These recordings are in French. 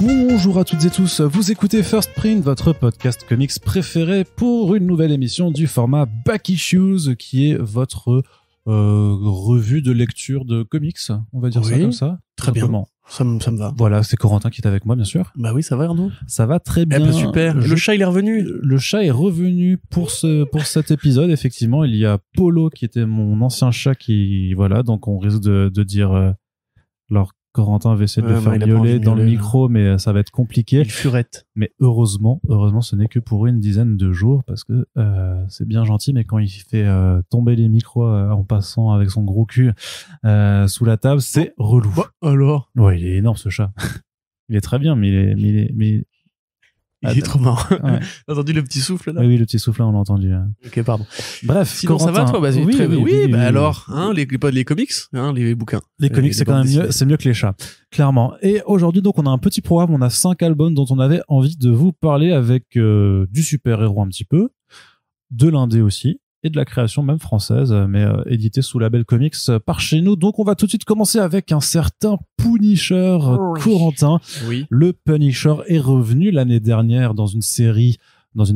Bonjour à toutes et tous, vous écoutez First Print, votre podcast comics préféré pour une nouvelle émission du format Back Issues, qui est votre revue de lecture de comics, on va dire ça comme ça. Très bien, ça me va. Voilà, c'est Corentin qui est avec moi, bien sûr. Bah oui, ça va Arnaud. Ça va très bien. Eh ben super, le chat il est revenu. Le chat est revenu pour cet épisode, effectivement. Il y a Polo qui était mon ancien chat qui, voilà, donc on risque de dire... alors, Corentin va essayer de le faire miauler dans le micro, mais ça va être compliqué. Il furette. Mais heureusement, ce n'est que pour une dizaine de jours, parce que c'est bien gentil, mais quand il fait tomber les micros en passant avec son gros cul sous la table, c'est relou. Alors Ouais, il est énorme ce chat. Il est très bien, mais il est trop marrant. Ouais. T'as entendu le petit souffle là? Oui, le petit souffle là, on l'a entendu. Ok, pardon. Bref, sinon Corentin, ça va toi? Vas-y. Oui, très oui, bien. oui, Bah oui, alors, hein, les comics, hein, les bouquins. Les comics, c'est quand même mieux, c'est mieux que les chats, clairement. Et aujourd'hui, donc, on a un petit programme, on a 5 albums dont on avait envie de vous parler avec du super-héros un petit peu, de l'indé aussi, et de la création même française, mais édité sous label comics par chez nous. Donc, on va tout de suite commencer avec un certain Punisher, Corentin. Oui. Le Punisher est revenu l'année dernière dans une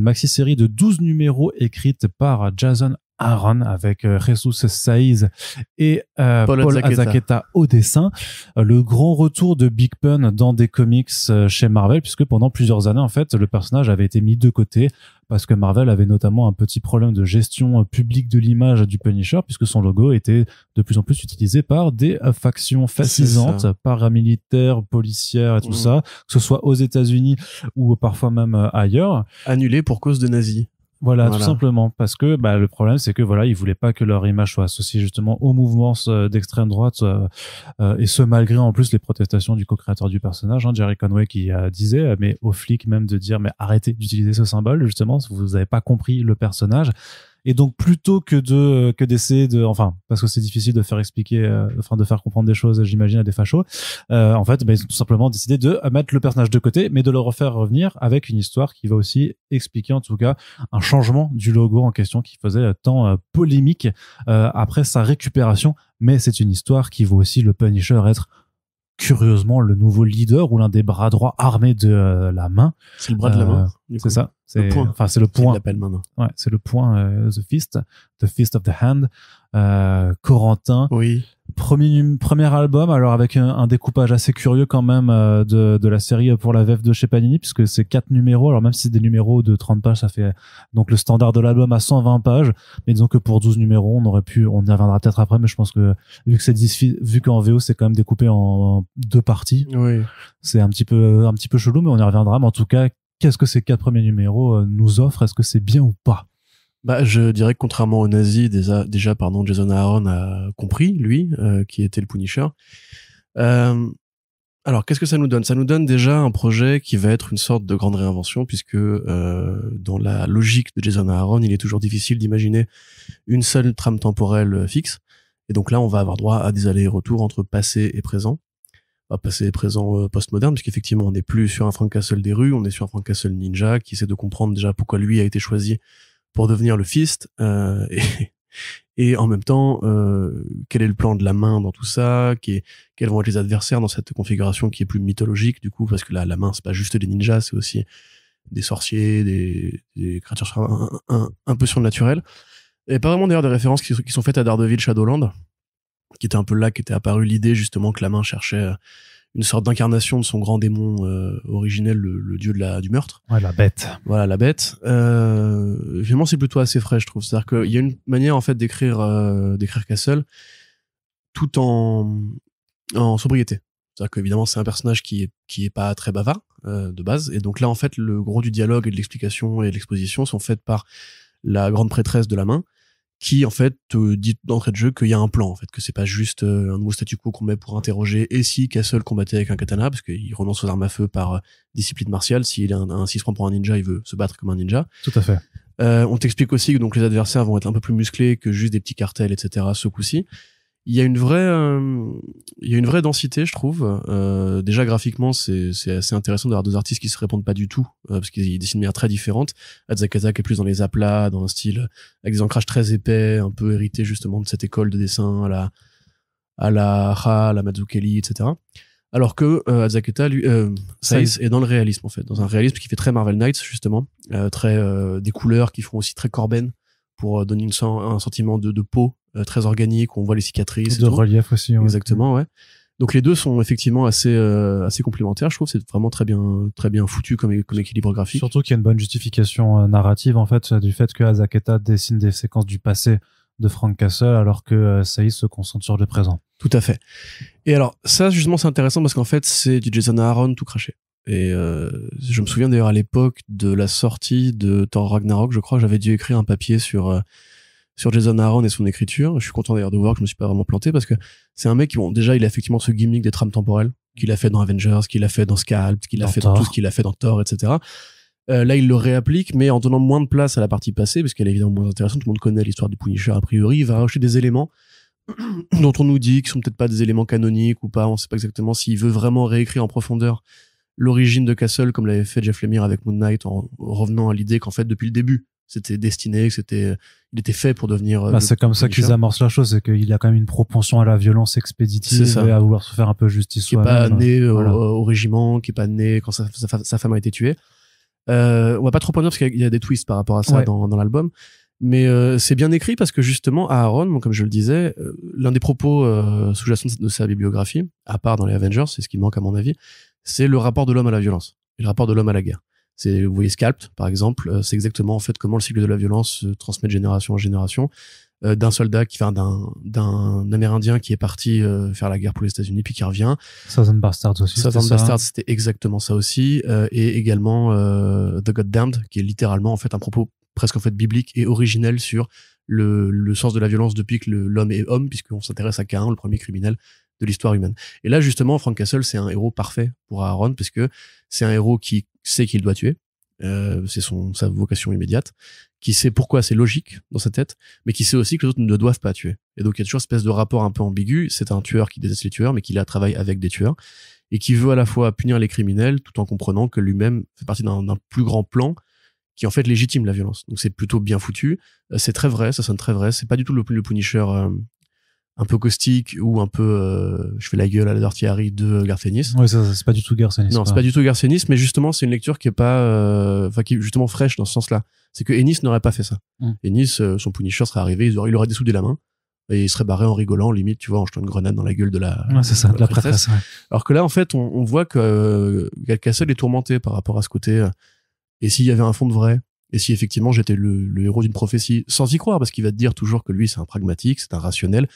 maxi-série de 12 numéros écrite par Jason Aaron avec Jesus Saiz et Paul Azaceta au dessin. Le grand retour de Big Pun dans des comics chez Marvel, puisque pendant plusieurs années, en fait, le personnage avait été mis de côté parce que Marvel avait notamment un petit problème de gestion publique de l'image du Punisher, puisque son logo était de plus en plus utilisé par des factions fascisantes, paramilitaires, policières et tout ça, que ce soit aux États-Unis ou parfois même ailleurs. Annulé pour cause de nazis. Voilà, tout simplement, parce que le problème, c'est que ils voulaient pas que leur image soit associée justement aux mouvements d'extrême droite, et ce malgré en plus les protestations du co-créateur du personnage, Jerry Conway, qui disait, mais aux flics même, de dire mais arrêtez d'utiliser ce symbole, justement, vous avez pas compris le personnage. Et donc plutôt que d'essayer de, parce que c'est difficile de faire expliquer, de faire comprendre des choses, j'imagine, à des fachos, ils ont tout simplement décidé de mettre le personnage de côté, mais de le refaire revenir avec une histoire qui va aussi expliquer en tout cas un changement du logo en question qui faisait tant polémique après sa récupération. Mais c'est une histoire qui vaut aussi le Punisher être curieusement le nouveau leader ou l'un des bras droits armés de la main. C'est le bras de la main. C'est ça. C'est le point. Enfin, c'est le point. Il l'appelle maintenant. Ouais, c'est le point. The Fist of the Hand. Corentin. Oui. Premier album, alors avec un découpage assez curieux quand même de la série pour la VF de chez Panini, puisque c'est 4 numéros. Alors même si c'est des numéros de 30 pages, ça fait donc le standard de l'album à 120 pages. Mais disons que pour 12 numéros, on y reviendra peut-être après, mais je pense que vu qu'en VO c'est quand même découpé en 2 parties, oui, c'est un petit peu chelou, mais on y reviendra. Mais en tout cas, qu'est-ce que ces 4 premiers numéros nous offrent? Est-ce que c'est bien ou pas? Je dirais que contrairement aux nazis, déjà, Jason Aaron a compris, lui, qui était le Punisher. Alors, qu'est-ce que ça nous donne? Ça nous donne déjà un projet qui va être une sorte de grande réinvention, puisque dans la logique de Jason Aaron, il est toujours difficile d'imaginer une seule trame temporelle fixe. Et donc là, on va avoir droit à des allers-retours entre passé et présent. Passé et présent post-moderne, puisqu'effectivement, on n'est plus sur un Frank Castle des rues, on est sur un Frank Castle ninja qui essaie de comprendre déjà pourquoi lui a été choisi pour devenir le Fist, et en même temps, quel est le plan de la main dans tout ça, quels vont être les adversaires dans cette configuration qui est plus mythologique, du coup, parce que la main, c'est pas juste des ninjas, c'est aussi des sorciers, des créatures un peu surnaturelles. Et pas vraiment d'ailleurs des références qui sont faites à Daredevil Shadowland, qui était un peu là qu'était apparue l'idée justement que la main cherchait une sorte d'incarnation de son grand démon originel, le dieu du meurtre. Ouais, la bête. Voilà, la bête. Finalement, c'est plutôt assez frais, je trouve. C'est-à-dire qu'il y a une manière, en fait, d'écrire Castle tout en sobriété. C'est-à-dire qu'évidemment, c'est un personnage qui est pas très bavard, de base. Et donc là, en fait, le gros du dialogue et de l'explication et de l'exposition sont faites par la grande prêtresse de la main, qui en fait te dit d'entrée de jeu qu'il y a un plan, en fait, que c'est pas juste un nouveau statu quo qu'on met pour interroger et si Castle combattait avec un katana, parce qu'il renonce aux armes à feu par discipline martiale. S'il s'il se prend pour un ninja, il veut se battre comme un ninja. Tout à fait. On t'explique aussi que donc les adversaires vont être un peu plus musclés que juste des petits cartels, etc. ce coup-ci. Il y a une vraie densité, je trouve. Déjà graphiquement, c'est assez intéressant d'avoir deux artistes qui se répondent pas du tout, parce qu'ils dessinent de manière très différente. Azaceta qui est plus dans les aplats, dans un style avec des ancrages très épais, un peu hérité justement de cette école de dessin à la Ha, à la Mazzucchelli, etc. Alors que Azaketa, lui, Saiz est dans le réalisme en fait, dans un réalisme qui fait très Marvel Knights justement, des couleurs qui font aussi très Corben pour donner un sentiment de peau très organique, on voit les cicatrices, de relief aussi. Ouais. Exactement, ouais. Donc les deux sont effectivement assez complémentaires. Je trouve que c'est vraiment très bien foutu comme équilibre graphique. Surtout qu'il y a une bonne justification narrative en fait du fait que Azaketa dessine des séquences du passé de Frank Castle alors que Saiz se concentre sur le présent. Tout à fait. Et alors ça justement c'est intéressant parce qu'en fait c'est du Jason Aaron tout craché. Et je me souviens d'ailleurs à l'époque de la sortie de Thor Ragnarok, je crois que j'avais dû écrire un papier sur Jason Aaron et son écriture. Je suis content d'ailleurs de voir que je me suis pas vraiment planté parce que c'est un mec qui, bon, déjà, il a effectivement ce gimmick des trames temporelles qu'il a fait dans Avengers, qu'il a fait dans Scalp, qu'il a fait dans tout ce qu'il a fait dans Thor, etc. Là, il le réapplique, mais en donnant moins de place à la partie passée, parce qu'elle est évidemment moins intéressante. Tout le monde connaît l'histoire du Punisher, a priori. Il va rajouter des éléments dont on nous dit qu'ils sont peut-être pas des éléments canoniques ou pas. On sait pas exactement s'il veut vraiment réécrire en profondeur l'origine de Castle, comme l'avait fait Jeff Lemire avec Moon Knight, en revenant à l'idée qu'en fait, depuis le début, c'était destiné, que il était fait pour devenir. C'est comme ça qu'ils amorcent la chose, c'est qu'il a quand même une propension à la violence expéditive et à vouloir se faire un peu justice qui est pas né au régiment, qui est pas né quand sa femme a été tuée. On va pas trop en dire parce qu'il y a des twists par rapport à ça dans l'album, mais c'est bien écrit parce que justement Aaron, comme je le disais, l'un des propos sous-jacents de sa bibliographie, à part dans les Avengers, c'est ce qui manque à mon avis, c'est le rapport de l'homme à la violence et le rapport de l'homme à la guerre. Vous voyez Scalped, par exemple, c'est exactement en fait comment le cycle de la violence se transmet de génération en génération, d'un soldat d'un Amérindien qui est parti faire la guerre pour les États-Unis puis qui revient. Southern Bastards aussi. Southern Bastards, c'était exactement ça aussi, et également The Goddamned, qui est littéralement en fait un propos presque en fait biblique et originel sur le sens de la violence depuis que l'homme est homme, puisqu'on s'intéresse à Caïn, le premier criminel de l'histoire humaine. Et là, justement, Frank Castle, c'est un héros parfait pour Aaron, parce que c'est un héros qui sait qu'il doit tuer, c'est sa vocation immédiate, qui sait pourquoi c'est logique dans sa tête, mais qui sait aussi que les autres ne doivent pas tuer. Et donc, il y a toujours une espèce de rapport un peu ambigu. C'est un tueur qui déteste les tueurs, mais qui là travaille avec des tueurs, et qui veut à la fois punir les criminels, tout en comprenant que lui-même fait partie d'un plus grand plan qui en fait légitime la violence. Donc c'est plutôt bien foutu. C'est très vrai, ça sonne très vrai. C'est pas du tout le Punisher un peu caustique ou un peu je fais la gueule à la Dirty Harry de Garth Ennis. Oui, c'est pas du tout Garth Ennis. Non, c'est pas du tout Garth Ennis, mais justement c'est une lecture qui est pas qui est justement fraîche dans ce sens-là. C'est que Ennis n'aurait pas fait ça. Ennis, son Punisher serait arrivé, il aurait dessoudé la main et il serait barré en rigolant, limite, tu vois, en jetant une grenade dans la gueule de la prêtresse. Ouais. Alors que là, en fait, on voit que Castle est tourmenté par rapport à ce côté. Et s'il y avait un fond de vrai, et si effectivement j'étais le héros d'une prophétie, sans y croire, parce qu'il va te dire toujours que lui c'est un pragmatique, c'est un rationnel,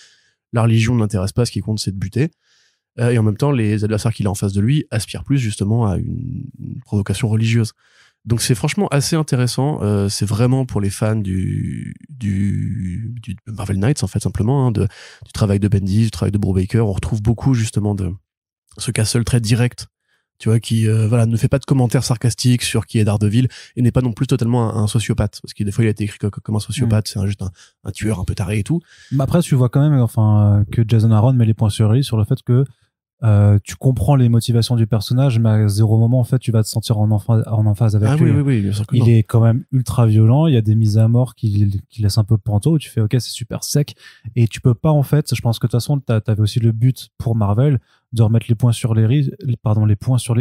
la religion ne l'intéresse pas, ce qui compte c'est de buter, et en même temps les adversaires qu'il a en face de lui aspirent plus justement à une provocation religieuse. Donc c'est franchement assez intéressant, c'est vraiment pour les fans du Marvel Knights en fait simplement, du travail de Bendis, du travail de Brubaker. On retrouve beaucoup justement de ce Castle très direct, tu vois, qui ne fait pas de commentaires sarcastiques sur qui est Daredevil et n'est pas non plus totalement un sociopathe, parce que des fois il a été écrit comme un sociopathe, c'est juste un tueur un peu taré et tout. Mais après tu vois quand même que Jason Aaron met les points sur les i sur le fait que tu comprends les motivations du personnage, mais à zéro moment en fait tu vas te sentir en emphase avec lui. Oui, bien sûr que il est quand même ultra violent, il y a des mises à mort qui laissent un peu panto, où tu fais ok, c'est super sec, et tu peux pas en fait, je pense que de toute façon t'avais aussi le but pour Marvel de remettre les points sur les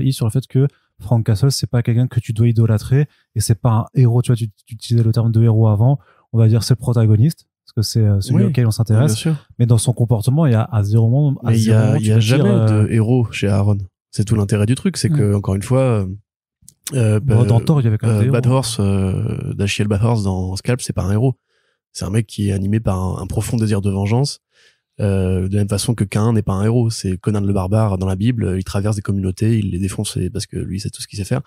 i sur le fait que Frank Castle c'est pas quelqu'un que tu dois idolâtrer, et c'est pas un héros, tu vois, tu utilisais le terme de héros avant, on va dire c'est le protagoniste parce que c'est celui auquel on s'intéresse, mais dans son comportement il y a à zéro moment, mais il y a jamais de héros chez Aaron, c'est tout l'intérêt du truc, c'est que encore une fois dans Thor il y avait quand même Bad Horse, Dashiell Bad Horse dans Scalp, c'est pas un héros, c'est un mec qui est animé par un profond désir de vengeance, de la même façon que Caïn n'est pas un héros, c'est Conan le barbare dans la Bible, il traverse des communautés, il les défonce parce que lui c'est tout ce qu'il sait faire.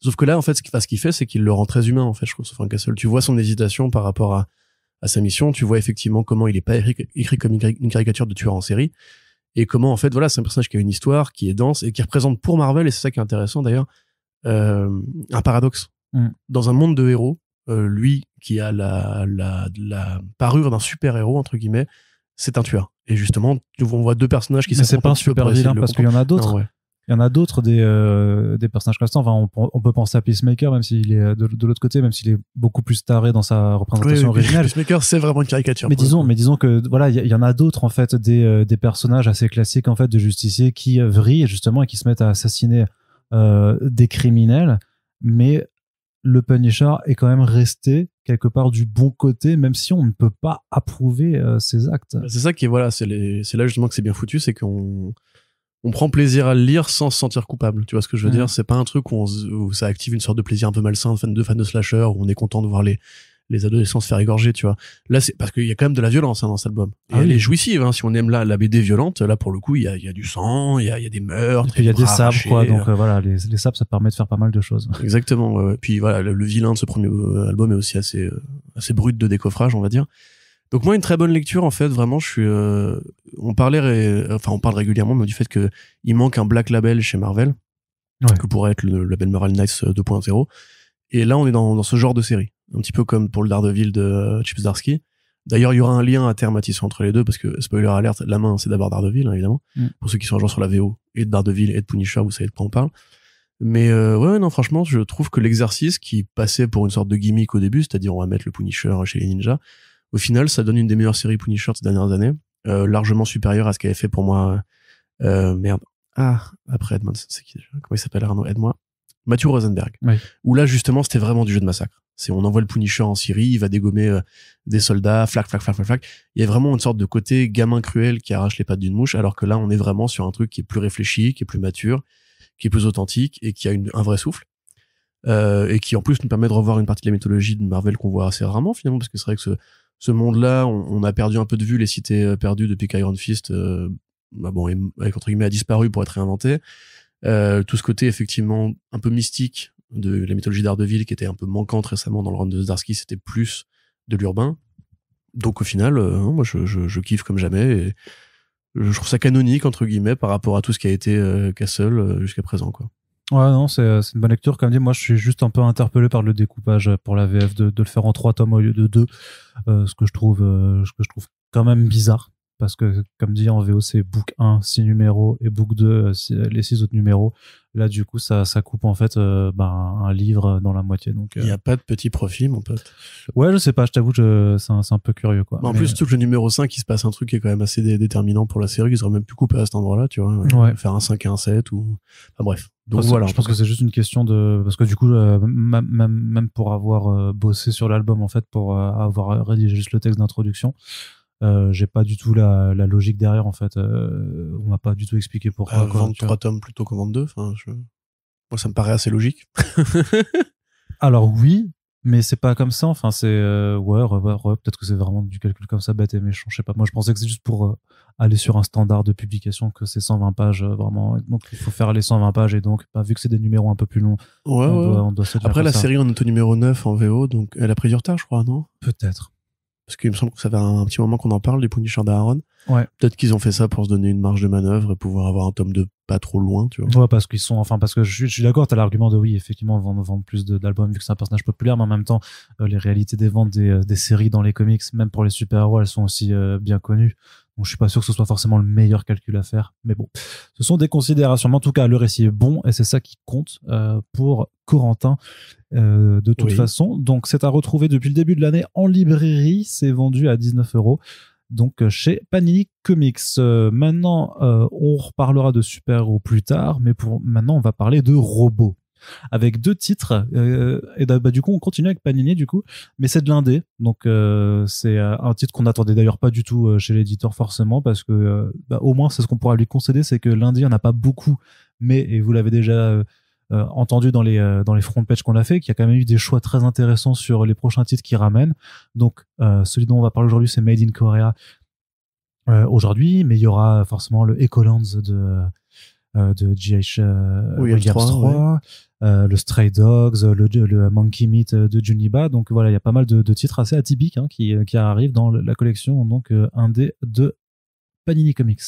Sauf que là en fait ce qu'il fait c'est qu'il le rend très humain en fait, je trouve, Frank Castle. Tu vois son hésitation par rapport à sa mission, tu vois effectivement comment il est pas écrit comme une caricature de tueur en série, et comment en fait voilà, c'est un personnage qui a une histoire, qui est dense et qui représente pour Marvel, et c'est ça qui est intéressant d'ailleurs, un paradoxe. Dans un monde de héros, lui qui a la parure d'un super héros entre guillemets, c'est un tueur. Et justement, on voit deux personnages qui s'affrontent. Mais c'est pas un super vilain parce qu'il y en a d'autres. Il y en a d'autres des personnages comme ça. Enfin, on peut penser à Peacemaker, même s'il est de l'autre côté, même s'il est beaucoup plus taré dans sa représentation originale. Peacemaker, c'est vraiment une caricature. Mais disons que voilà, il y en a d'autres en fait, des personnages assez classiques en fait de justiciers qui vrillent justement et qui se mettent à assassiner des criminels, mais le Punisher est quand même resté quelque part du bon côté, même si on ne peut pas approuver ses actes. C'est ça qui est, voilà, c'est là justement que c'est bien foutu, c'est qu'on prend plaisir à le lire sans se sentir coupable. Tu vois ce que je veux dire? C'est pas un truc où ça active une sorte de plaisir un peu malsain de fan de slasher, où on est content de voir les adolescents se faire égorger, tu vois. Là, c'est parce qu'il y a quand même de la violence dans cet album. Et elle est jouissive, hein. Si on aime la BD violente, là, pour le coup, il y a du sang, il y a des meurtres. Et puis il y a des sabres, quoi. Donc voilà, les sabres, ça permet de faire pas mal de choses. Exactement, ouais. Puis voilà, le vilain de ce premier album est aussi assez brut de décoffrage, on va dire. Donc moi, une très bonne lecture, en fait, vraiment, je suis, on parle régulièrement, mais du fait que il manque un Black Label chez Marvel, que pourrait être le label Moral Knights 2.0. Et là, on est dans ce genre de série. Un petit peu comme pour le Daredevil de Chip Zdarsky. D'ailleurs, il y aura un lien à terme à tisser entre les deux, parce que, spoiler alert, la main, c'est d'abord Daredevil, hein, évidemment. Pour ceux qui sont un jour sur la VO, et de Daredevil, et de Punisher, vous savez de quoi on parle. Mais ouais, non, franchement, je trouve que l'exercice qui passait pour une sorte de gimmick au début, c'est-à-dire on va mettre le Punisher chez les ninjas, au final, ça donne une des meilleures séries Punisher de ces dernières années, largement supérieure à ce qu'avait fait pour moi, après Edmond, c'est qui déjà? Comment il s'appelle, Arnaud? Aide-moi. Matthew Rosenberg. Oui. Où là, justement, c'était vraiment du jeu de massacre. On envoie le Punisher en Syrie, il va dégommer des soldats, flac. Il y a vraiment une sorte de côté gamin cruel qui arrache les pattes d'une mouche, alors que là, on est vraiment sur un truc qui est plus réfléchi, qui est plus mature, qui est plus authentique et qui a un vrai souffle. Et qui, en plus, nous permet de revoir une partie de la mythologie de Marvel qu'on voit assez rarement, finalement, parce que c'est vrai que ce monde-là, on a perdu un peu de vue les cités perdues depuis qu'Iron Fist, avec, entre guillemets, a disparu pour être réinventé. Tout ce côté, effectivement, un peu mystique de la mythologie d'Ardeville qui était un peu manquante récemment dans le run de Zdarsky, c'était plus de l'urbain. Donc au final, moi je kiffe comme jamais et je trouve ça canonique entre guillemets par rapport à tout ce qui a été Castle jusqu'à présent, quoi. Ouais, non, c'est une bonne lecture. Comme dit, moi je suis juste un peu interpellé par le découpage pour la VF de le faire en 3 tomes au lieu de 2, ce que je trouve quand même bizarre. Parce que, comme dit, en VO, c'est book 1, 6 numéros, et book 2, les 6 autres numéros. Là, du coup, ça coupe, en fait, un livre dans la moitié. Donc, il n'y a pas de petit profit, mon pote. Ouais, je sais pas, je t'avoue, c'est un peu curieux, quoi. En plus, tout le numéro 5, il se passe un truc qui est quand même assez déterminant pour la série, qu'ils auraient même pu couper à cet endroit-là, tu vois. Ouais. Faire un 5 et un 7 ou, enfin, bref. Donc voilà. Je pense que c'est juste une question parce que du coup, même pour avoir bossé sur l'album, en fait, pour avoir rédigé juste le texte d'introduction, j'ai pas du tout la logique derrière, en fait. On m'a pas du tout expliqué pourquoi. 23 tomes plutôt que 22. Enfin, moi, ça me paraît assez logique. Alors oui, mais c'est pas comme ça. Enfin, c'est peut-être que c'est vraiment du calcul comme ça, bête et méchant. Je sais pas. Moi, je pensais que c'est juste pour aller sur un standard de publication, que c'est 120 pages vraiment. Donc, il faut faire les 120 pages et donc, vu que c'est des numéros un peu plus longs, on doit se dire. Après, la ça. série en est au numéro 9 en VO, donc elle a pris du retard, je crois, non? Peut-être. Parce qu'il me semble que ça fait un petit moment qu'on en parle, les Punisher d'Aaron. Ouais. Peut-être qu'ils ont fait ça pour se donner une marge de manœuvre et pouvoir avoir un tome 2 pas trop loin, tu vois. Ouais, parce que je suis d'accord, t'as l'argument de oui, effectivement, vendre plus d'albums vu que c'est un personnage populaire, mais en même temps, les réalités des ventes des séries dans les comics, même pour les super-héros, elles sont aussi bien connues. Donc, je suis pas sûr que ce soit forcément le meilleur calcul à faire. Mais bon, ce sont des considérations. Mais en tout cas, le récit est bon et c'est ça qui compte pour Corentin. De toute façon. Donc, c'est à retrouver depuis le début de l'année en librairie. C'est vendu à 19 €. Donc, chez Panini Comics. Maintenant, on reparlera de super-héros plus tard. Mais pour maintenant, on va parler de robots. Avec 2 titres. Et du coup, on continue avec Panini, du coup. Mais c'est de l'indé. Donc, c'est un titre qu'on n'attendait d'ailleurs pas du tout chez l'éditeur, forcément. Parce que, au moins, c'est ce qu'on pourra lui concéder. C'est que l'indé, il n'y en a pas beaucoup. Mais, et vous l'avez déjà entendu dans les front pages qu'on a fait, qu'il y a quand même eu des choix très intéressants sur les prochains titres qui ramènent. Donc, celui dont on va parler aujourd'hui, c'est Made in Korea aujourd'hui. Mais il y aura forcément le Ecolands de G.H. Williams 3, le Stray Dogs, le Monkey Meat de Juniba. Donc voilà, il y a pas mal de titres assez atypiques qui arrivent dans la collection donc indé de Panini Comics.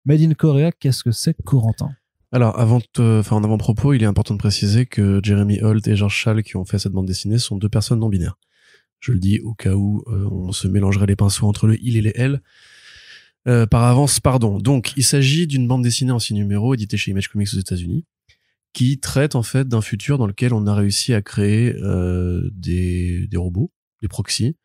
Made in Korea, qu'est-ce que c'est, Corentin? Alors, en avant-propos, il est important de préciser que Jeremy Holt et George Schall, qui ont fait cette bande dessinée, sont 2 personnes non binaires. Je le dis au cas où on se mélangerait les pinceaux entre le il et les elle. Par avance, pardon. Donc, il s'agit d'une bande dessinée en 6 numéros éditée chez Image Comics aux États-Unis, qui traite en fait d'un futur dans lequel on a réussi à créer des robots, des proxys,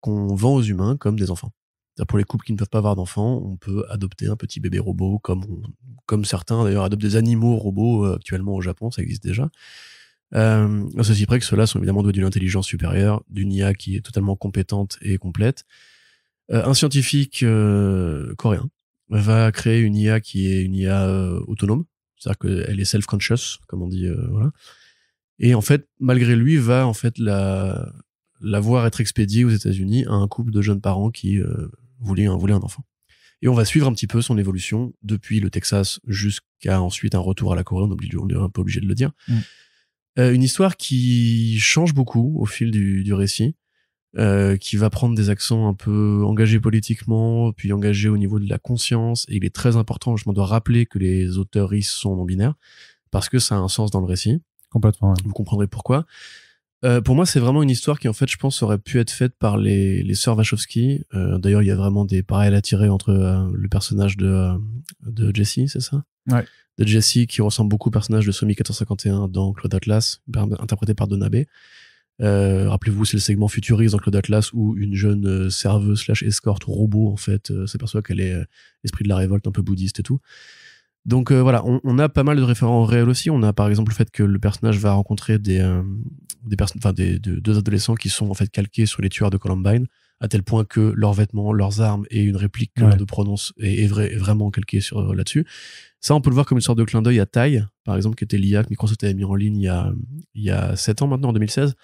qu'on vend aux humains comme des enfants. C'est-à-dire pour les couples qui ne peuvent pas avoir d'enfants, on peut adopter un petit bébé robot, comme certains d'ailleurs adoptent des animaux robots actuellement au Japon, ça existe déjà. Ceci près que ceux-là sont évidemment doués d'une intelligence supérieure, d'une IA qui est totalement compétente et complète. Un scientifique coréen va créer une IA qui est une IA autonome, c'est-à-dire qu'elle est self-conscious, comme on dit, voilà. Et en fait, malgré lui, va en fait la voir être expédiée aux États-Unis à un couple de jeunes parents qui voulaient un enfant. Et on va suivre un petit peu son évolution depuis le Texas jusqu'à ensuite un retour à la Corée, on est un peu obligé de le dire. Une histoire qui change beaucoup au fil du récit, qui va prendre des accents un peu engagés politiquement, puis engagés au niveau de la conscience, et il est très important, je m'en dois rappeler que les auteurs sont non-binaires, parce que ça a un sens dans le récit. Complètement, ouais. Vous comprendrez pourquoi. Pour moi, c'est vraiment une histoire qui, en fait, je pense, aurait pu être faite par les sœurs Wachowski. D'ailleurs, il y a vraiment des parallèles à tirer entre le personnage de Jessie, c'est ça? Ouais. De Jessie, qui ressemble beaucoup au personnage de Somi 1451 dans Claude Atlas, interprété par Donabe. Rappelez-vous, c'est le segment futuriste dans Claude Atlas où une jeune serveuse / escorte robot, en fait, s'aperçoit qu'elle est l'esprit de la révolte, un peu bouddhiste et tout. Donc voilà, on a pas mal de référents réels aussi. On a par exemple le fait que le personnage va rencontrer deux adolescents qui sont en fait calqués sur les tueurs de Columbine, à tel point que leurs vêtements, leurs armes et une réplique que l'un de prononce est vraiment calquée sur là-dessus. Ça, on peut le voir comme une sorte de clin d'œil à Tai, par exemple, qui était l'IA que Microsoft avait mis en ligne il y a 7 ans maintenant, en 2016.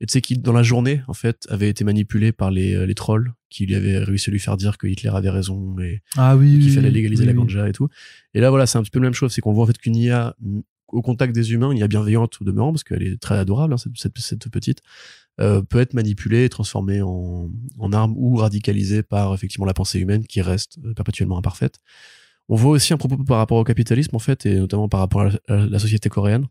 Et tu sais, qui, dans la journée, en fait, avait été manipulé par les trolls, qui lui avaient réussi à lui faire dire que Hitler avait raison et qu'il fallait légaliser la ganja et tout. Et là, voilà, c'est un petit peu la même chose, c'est qu'on voit en fait qu'une IA, au contact des humains, une IA bienveillante au demeurant, parce qu'elle est très adorable, hein, cette petite, peut être manipulée, transformée en arme ou radicalisée par effectivement la pensée humaine qui reste perpétuellement imparfaite. On voit aussi un propos par rapport au capitalisme, en fait, et notamment par rapport à la société coréenne,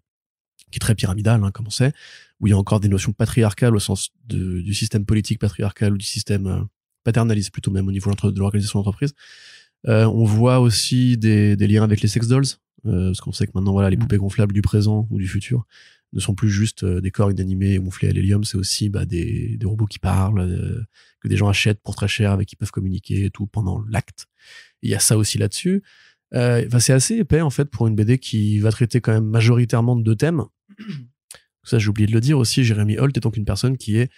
qui est très pyramidale, hein, comme on sait, où il y a encore des notions patriarcales au sens du système politique patriarcal ou du système paternaliste, plutôt même au niveau de l'organisation d'entreprise. On voit aussi des liens avec les sex dolls, parce qu'on sait que maintenant, voilà, les poupées gonflables du présent ou du futur ne sont plus juste des corps inanimés gonflés à l'hélium, c'est aussi des robots qui parlent, que des gens achètent pour très cher, avec qui peuvent communiquer et tout pendant l'acte. Il y a ça aussi là-dessus. C'est assez épais en fait pour une BD qui va traiter quand même majoritairement de 2 thèmes. Ça, j'ai oublié de le dire aussi. Jeremy Holt est donc une personne qui est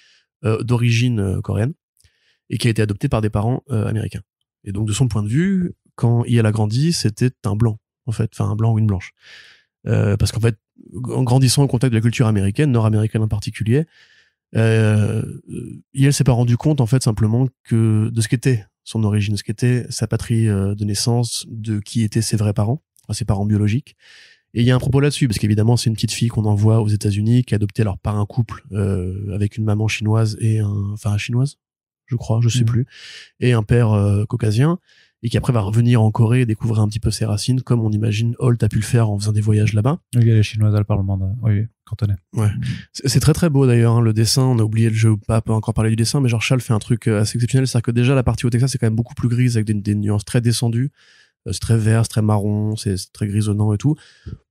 d'origine coréenne et qui a été adoptée par des parents américains. Et donc de son point de vue, quand il a grandi, c'était un blanc en fait, enfin un blanc ou une blanche. Parce qu'en fait, en grandissant au contact de la culture américaine, nord-américaine en particulier, il s'est pas rendu compte en fait simplement que de ce qu'était son origine, de ce qu'était sa patrie de naissance, de qui étaient ses vrais parents, enfin, ses parents biologiques. Et il y a un propos là-dessus, parce qu'évidemment c'est une petite fille qu'on envoie aux États-Unis, qui est adoptée alors par un couple avec une maman chinoise et chinoise, je crois, je sais plus, et un père caucasien, et qui après va revenir en Corée et découvrir un petit peu ses racines, comme on imagine Holt a pu le faire en faisant des voyages là-bas. Oui, elle est chinoise, elle parle mandarin. Oui, cantonais. Ouais. C'est très très beau d'ailleurs, hein, le dessin, on a oublié le jeu ou pas encore parler du dessin, mais genre Charles fait un truc assez exceptionnel, c'est-à-dire que déjà la partie au Texas c'est quand même beaucoup plus grise, avec des nuances très descendues, c'est très vert, c'est très marron, c'est très grisonnant et tout,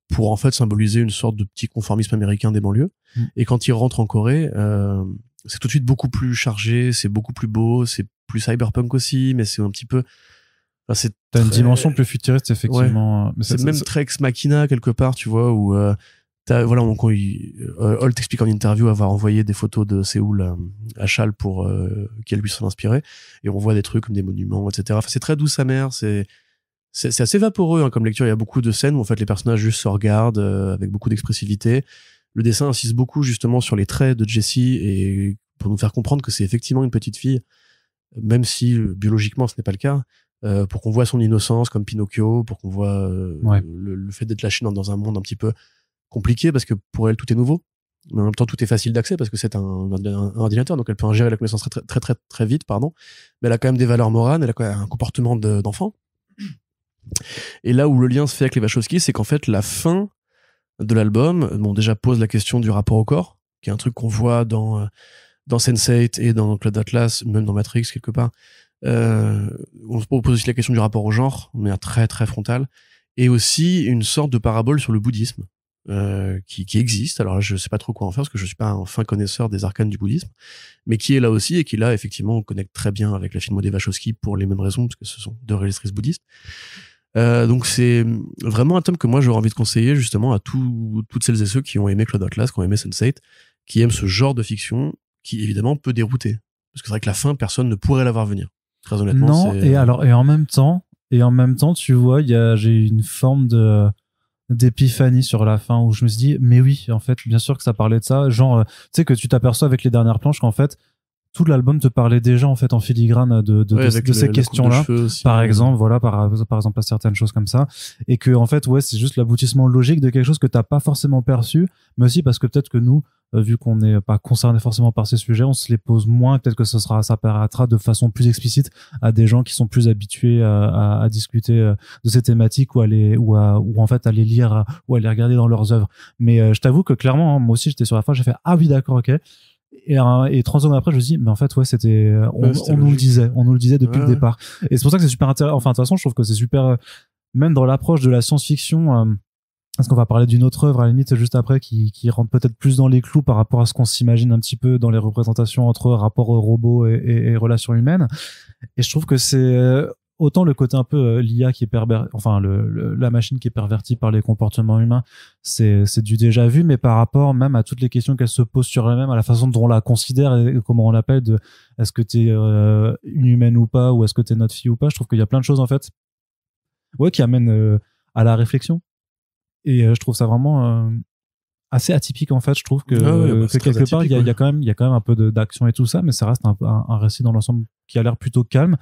pour en fait symboliser une sorte de petit conformisme américain des banlieues. Et quand il rentre en Corée, c'est tout de suite beaucoup plus chargé, c'est beaucoup plus beau, c'est plus cyberpunk aussi, mais c'est un petit peu... Enfin, t'as une dimension plus futuriste, effectivement. Ouais. Mais c'est même très ex machina quelque part, tu vois, où voilà, quand Holt explique en interview avoir envoyé des photos de Séoul à Chal pour qu'elle puisse s'en inspirer, et on voit des trucs comme des monuments, etc. Enfin, c'est très douce amère, c'est assez vaporeux hein, comme lecture. Il y a beaucoup de scènes où en fait les personnages juste se regardent avec beaucoup d'expressivité. Le dessin insiste beaucoup justement sur les traits de Jessie et pour nous faire comprendre que c'est effectivement une petite fille, même si biologiquement ce n'est pas le cas. Pour qu'on voit son innocence comme Pinocchio, pour qu'on voit le fait d'être lâché dans un monde un petit peu compliqué, parce que pour elle tout est nouveau, mais en même temps tout est facile d'accès parce que c'est un ordinateur, donc elle peut ingérer la connaissance très vite, pardon. Mais elle a quand même des valeurs morales, elle a quand même un comportement d'enfant. Et là où le lien se fait avec les Wachowski, c'est qu'en fait la fin de l'album, déjà pose la question du rapport au corps, qui est un truc qu'on voit dans Sense8 et dans Cloud Atlas, même dans Matrix quelque part. On se pose aussi la question du rapport au genre, de manière très très frontale, et aussi une sorte de parabole sur le bouddhisme qui existe. Alors là, je sais pas trop quoi en faire parce que je suis pas un fin connaisseur des arcanes du bouddhisme, mais qui est là aussi et qui là effectivement on connecte très bien avec la filmo des Wachowski pour les mêmes raisons parce que ce sont deux réalisatrices bouddhistes. Donc c'est vraiment un tome que moi j'aurais envie de conseiller justement à toutes celles et ceux qui ont aimé Cloud Atlas, qui ont aimé Sense8, qui aiment ce genre de fiction qui évidemment peut dérouter. Parce que c'est vrai que la fin, personne ne pourrait la voir venir. Très honnêtement, non, c'est... et en même temps, tu vois, j'ai eu une forme d'épiphanie sur la fin où je me suis dit, mais oui, en fait, bien sûr que ça parlait de ça. Genre, tu sais, que tu t'aperçois avec les dernières planches qu'en fait, tout l'album te parlait déjà en fait en filigrane de ces questions-là, par exemple, voilà, par exemple à certaines choses comme ça, et que en fait, ouais, c'est juste l'aboutissement logique de quelque chose que t'as pas forcément perçu, mais aussi parce que peut-être que nous, vu qu'on n'est pas concerné forcément par ces sujets, on se les pose moins. Peut-être que ça paraîtra de façon plus explicite à des gens qui sont plus habitués à discuter de ces thématiques ou en fait à les lire ou à les regarder dans leurs œuvres. Mais je t'avoue que clairement, hein, moi aussi, j'étais sur la fin, j'ai fait ah oui, d'accord, ok. Et 30 secondes après, je me dis, mais en fait, ouais, on nous le disait depuis le départ. Et c'est pour ça que c'est super intéressant. Enfin, de toute façon, je trouve que c'est super, même dans l'approche de la science-fiction, parce qu'on va parler d'une autre œuvre, à la limite, juste après, qui rentre peut-être plus dans les clous par rapport à ce qu'on s'imagine un petit peu dans les représentations entre rapport aux robots et relations humaines. Et je trouve que c'est, autant le côté un peu l'IA qui est enfin la machine qui est pervertie par les comportements humains, c'est du déjà vu, mais par rapport même à toutes les questions qu'elle se pose sur elle-même, à la façon dont on la considère et comment on l'appelle, de est-ce que t'es une humaine ou pas, ou est-ce que t'es notre fille ou pas, je trouve qu'il y a plein de choses en fait, ouais, qui amènent à la réflexion. Et je trouve ça vraiment assez atypique en fait. Je trouve que, que quelque part il y a quand même un peu d'action et tout ça, mais ça reste un récit dans l'ensemble qui a l'air plutôt calme,